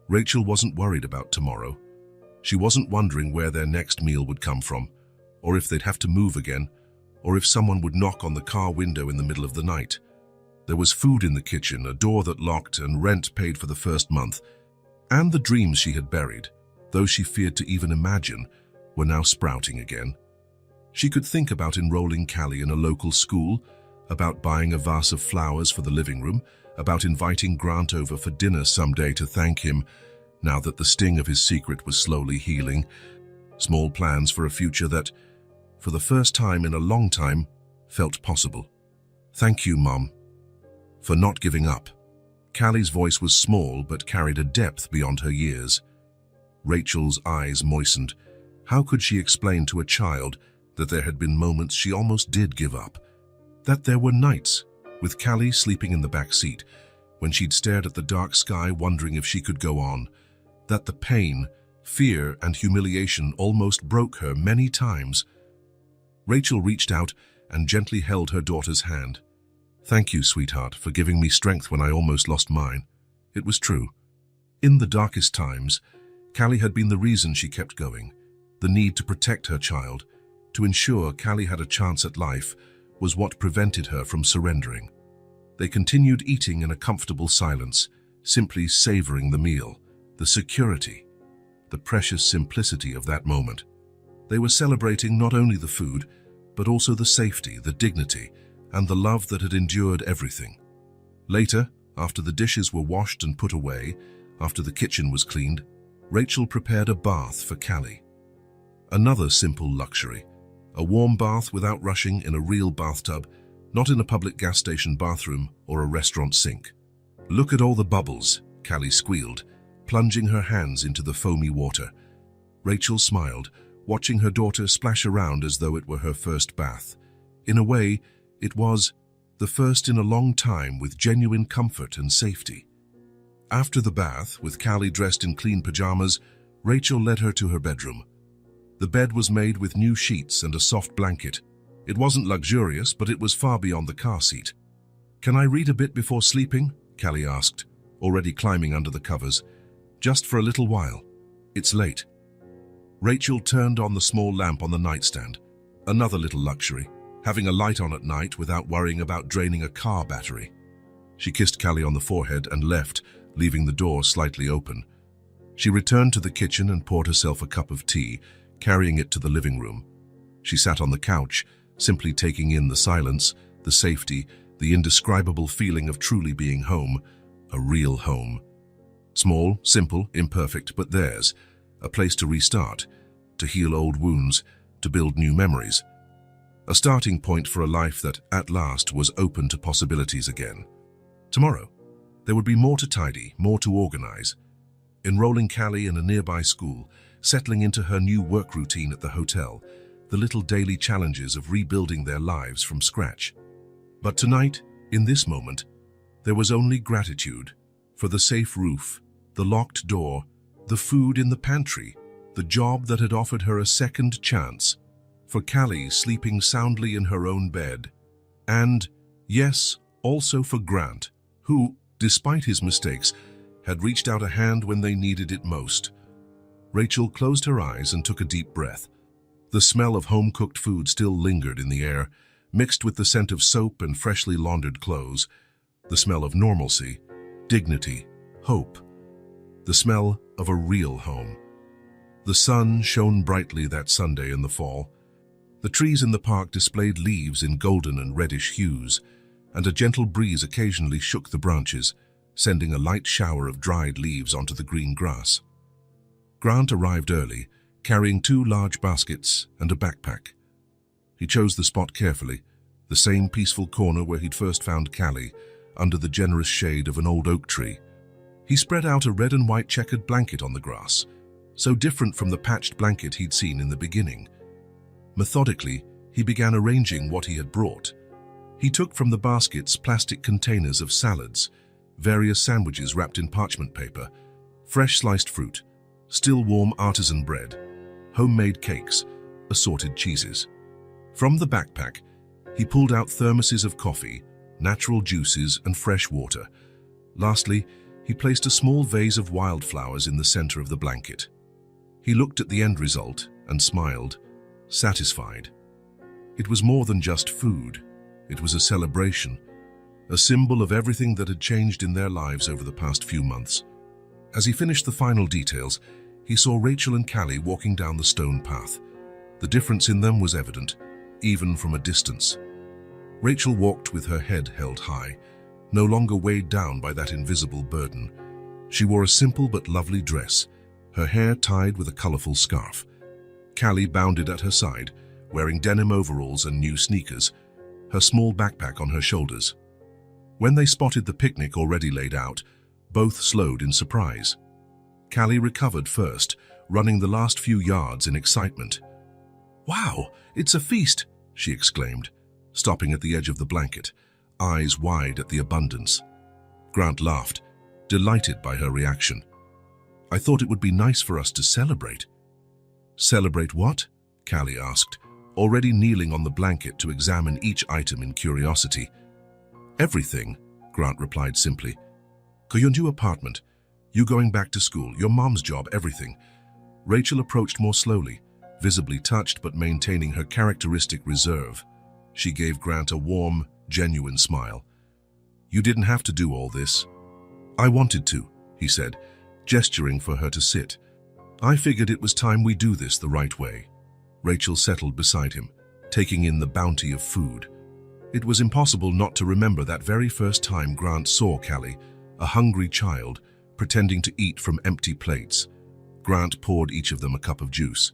Rachel wasn't worried about tomorrow. She wasn't wondering where their next meal would come from, or if they'd have to move again, or if someone would knock on the car window in the middle of the night. There was food in the kitchen, a door that locked, and rent paid for the first month. And the dreams she had buried, those she feared to even imagine, were now sprouting again. She could think about enrolling Callie in a local school, about buying a vase of flowers for the living room, about inviting Grant over for dinner someday to thank him, now that the sting of his secret was slowly healing. Small plans for a future that, for the first time in a long time, felt possible. Thank you, Mom, for not giving up. Callie's voice was small but carried a depth beyond her years. Rachel's eyes moistened. How could she explain to a child that there had been moments she almost did give up? That there were nights, with Callie sleeping in the back seat, when she'd stared at the dark sky wondering if she could go on. That the pain, fear, and humiliation almost broke her many times. Rachel reached out and gently held her daughter's hand. Thank you, sweetheart, for giving me strength when I almost lost mine. It was true. In the darkest times, Callie had been the reason she kept going. The need to protect her child, to ensure Callie had a chance at life, was what prevented her from surrendering. They continued eating in a comfortable silence, simply savoring the meal, the security, the precious simplicity of that moment. They were celebrating not only the food, but also the safety, the dignity, and the love that had endured everything. Later, after the dishes were washed and put away, after the kitchen was cleaned, Rachel prepared a bath for Callie. Another simple luxury, a warm bath without rushing, in a real bathtub, not in a public gas station bathroom or a restaurant sink. Look at all the bubbles, Callie squealed, plunging her hands into the foamy water. Rachel smiled, watching her daughter splash around as though it were her first bath. In a way, it was the first in a long time, with genuine comfort and safety. After the bath, with Callie dressed in clean pajamas, Rachel led her to her bedroom. The bed was made with new sheets and a soft blanket. It wasn't luxurious, but it was far beyond the car seat. Can I read a bit before sleeping? Callie asked, already climbing under the covers. Just for a little while. It's late. Rachel turned on the small lamp on the nightstand. Another little luxury, having a light on at night without worrying about draining a car battery. She kissed Callie on the forehead and left, leaving the door slightly open. She returned to the kitchen and poured herself a cup of tea, carrying it to the living room. She sat on the couch, simply taking in the silence, the safety, the indescribable feeling of truly being home, a real home. Small, simple, imperfect, but theirs. A place to restart, to heal old wounds, to build new memories. A starting point for a life that, at last, was open to possibilities again. Tomorrow, there would be more to tidy, more to organize. Enrolling Callie in a nearby school, settling into her new work routine at the hotel, the little daily challenges of rebuilding their lives from scratch. But tonight, in this moment, there was only gratitude for the safe roof, the locked door, the food in the pantry, the job that had offered her a second chance, for Callie sleeping soundly in her own bed, and, yes, also for Grant, who, despite his mistakes, had reached out a hand when they needed it most. Rachel closed her eyes and took a deep breath. The smell of home-cooked food still lingered in the air, mixed with the scent of soap and freshly laundered clothes, the smell of normalcy, dignity, hope, the smell of a real home. The sun shone brightly that Sunday in the fall. The trees in the park displayed leaves in golden and reddish hues, and a gentle breeze occasionally shook the branches, sending a light shower of dried leaves onto the green grass. Grant arrived early, carrying 2 large baskets and a backpack. He chose the spot carefully, the same peaceful corner where he'd first found Callie, under the generous shade of an old oak tree. He spread out a red and white checkered blanket on the grass, so different from the patched blanket he'd seen in the beginning. Methodically, he began arranging what he had brought. He took from the baskets plastic containers of salads, various sandwiches wrapped in parchment paper, fresh sliced fruit, still warm artisan bread, homemade cakes, assorted cheeses. From the backpack, he pulled out thermoses of coffee, natural juices, and fresh water. Lastly, he placed a small vase of wildflowers in the center of the blanket. He looked at the end result and smiled, satisfied. It was more than just food. It was a celebration, a symbol of everything that had changed in their lives over the past few months. As he finished the final details, he saw Rachel and Callie walking down the stone path. The difference in them was evident, even from a distance. Rachel walked with her head held high, no longer weighed down by that invisible burden. She wore a simple but lovely dress, her hair tied with a colorful scarf. Callie bounded at her side, wearing denim overalls and new sneakers, her small backpack on her shoulders. When they spotted the picnic already laid out, both slowed in surprise. Callie recovered first, running the last few yards in excitement. "Wow, it's a feast!" she exclaimed, stopping at the edge of the blanket, eyes wide at the abundance. Grant laughed, delighted by her reaction. "I thought it would be nice for us to celebrate." "Celebrate what?" Callie asked, already kneeling on the blanket to examine each item in curiosity. "Everything," Grant replied simply. "Your new apartment, you going back to school, your mom's job, everything." Rachel approached more slowly, visibly touched but maintaining her characteristic reserve. She gave Grant a warm, genuine smile. "You didn't have to do all this." "I wanted to," he said, gesturing for her to sit. "I figured it was time we do this the right way." Rachel settled beside him, taking in the bounty of food. It was impossible not to remember that very first time Grant saw Callie, a hungry child, pretending to eat from empty plates. Grant poured each of them a cup of juice.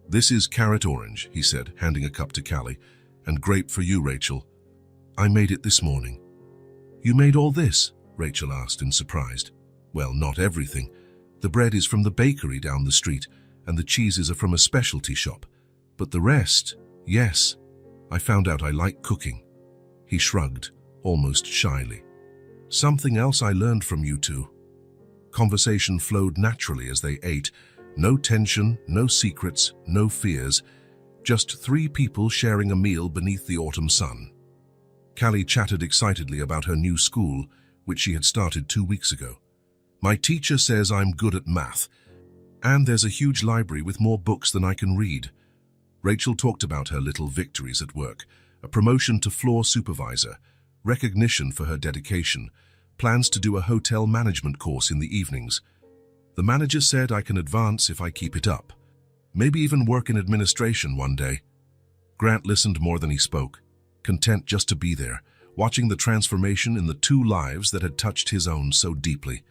"This is carrot orange," he said, handing a cup to Callie, "and grape for you, Rachel. I made it this morning." "You made all this?" Rachel asked in surprise. "Well, not everything. The bread is from the bakery down the street, and the cheeses are from a specialty shop. But the rest, yes, I found out I like cooking." He shrugged, almost shyly. "Something else I learned from you two." Conversation flowed naturally as they ate. No tension, no secrets, no fears. Just three people sharing a meal beneath the autumn sun. Callie chatted excitedly about her new school, which she had started 2 weeks ago. "My teacher says I'm good at math, and there's a huge library with more books than I can read." Rachel talked about her little victories at work, a promotion to floor supervisor, recognition for her dedication, plans to do a hotel management course in the evenings. "The manager said I can advance if I keep it up. Maybe even work in administration one day." Grant listened more than he spoke, content just to be there, watching the transformation in the two lives that had touched his own so deeply.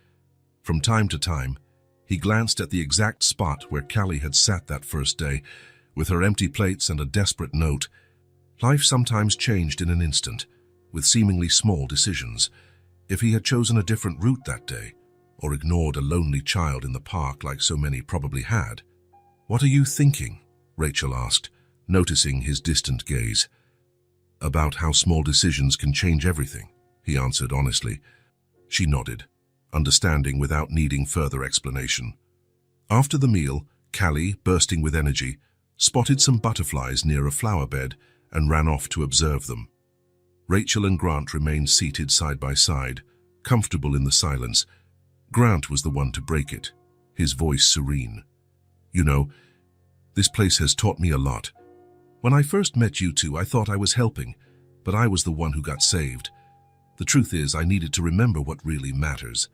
From time to time, he glanced at the exact spot where Callie had sat that first day, with her empty plates and a desperate note. Life sometimes changed in an instant, with seemingly small decisions. If he had chosen a different route that day, or ignored a lonely child in the park like so many probably had. "What are you thinking?" Rachel asked, noticing his distant gaze. "About how small decisions can change everything," he answered honestly. She nodded, understanding without needing further explanation. After the meal, Callie, bursting with energy, spotted some butterflies near a flower bed and ran off to observe them. Rachel and Grant remained seated side by side, comfortable in the silence. Grant was the one to break it, his voice serene. "You know, this place has taught me a lot. When I first met you two, I thought I was helping, but I was the one who got saved. The truth is, I needed to remember what really matters.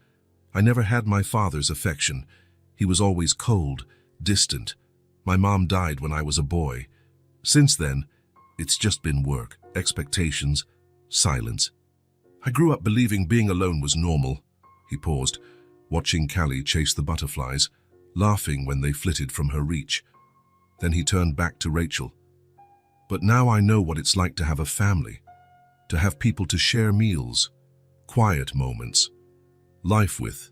I never had my father's affection. He was always cold, distant. My mom died when I was a boy. Since then, it's just been work, expectations, silence. I grew up believing being alone was normal." He paused, watching Callie chase the butterflies, laughing when they flitted from her reach. Then he turned back to Rachel. "But now I know what it's like to have a family, to have people to share meals, quiet moments, life with.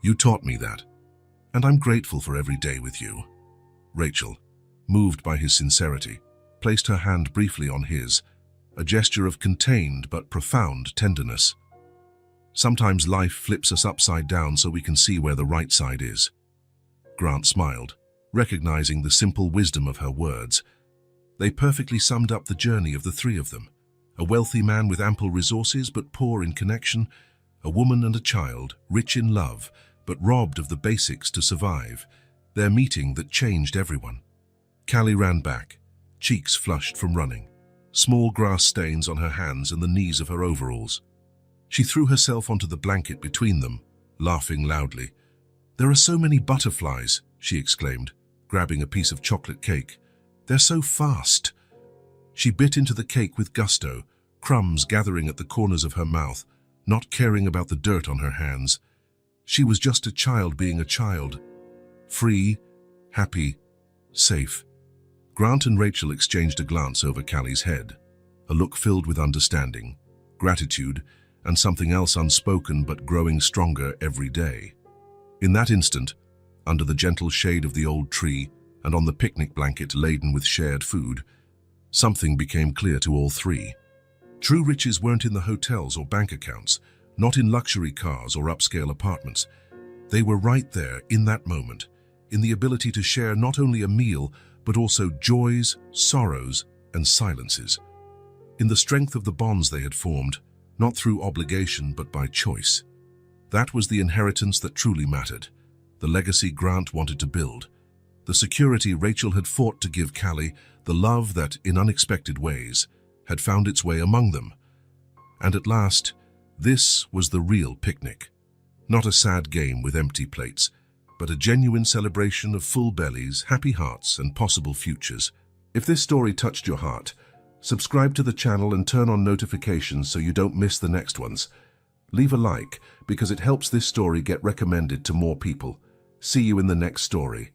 You taught me that." And I'm grateful for every day with you. Rachel, moved by his sincerity, placed her hand briefly on his, a gesture of contained but profound tenderness. Sometimes life flips us upside down so we can see where the right side is. Grant smiled, recognizing the simple wisdom of her words. They perfectly summed up the journey of the three of them. A wealthy man with ample resources but poor in connection, a woman and a child, rich in love but robbed of the basics to survive. Their meeting that changed everyone. Callie ran back, cheeks flushed from running, small grass stains on her hands and the knees of her overalls. She threw herself onto the blanket between them, laughing loudly. "There are so many butterflies," she exclaimed, grabbing a piece of chocolate cake. "They're so fast." She bit into the cake with gusto, crumbs gathering at the corners of her mouth, not caring about the dirt on her hands. She was just a child being a child. Free, happy, safe. Grant and Rachel exchanged a glance over Callie's head, a look filled with understanding, gratitude, and something else unspoken but growing stronger every day. In that instant, under the gentle shade of the old tree and on the picnic blanket laden with shared food, something became clear to all three. True riches weren't in the hotels or bank accounts, not in luxury cars or upscale apartments. They were right there in that moment, in the ability to share not only a meal, but also joys, sorrows, and silences. In the strength of the bonds they had formed, not through obligation but by choice. That was the inheritance that truly mattered, the legacy Grant wanted to build, the security Rachel had fought to give Callie, the love that, in unexpected ways, had found its way among them. And at last, this was the real picnic. Not a sad game with empty plates, but a genuine celebration of full bellies, happy hearts, and possible futures. If this story touched your heart, subscribe to the channel and turn on notifications so you don't miss the next ones. Leave a like because it helps this story get recommended to more people. See you in the next story.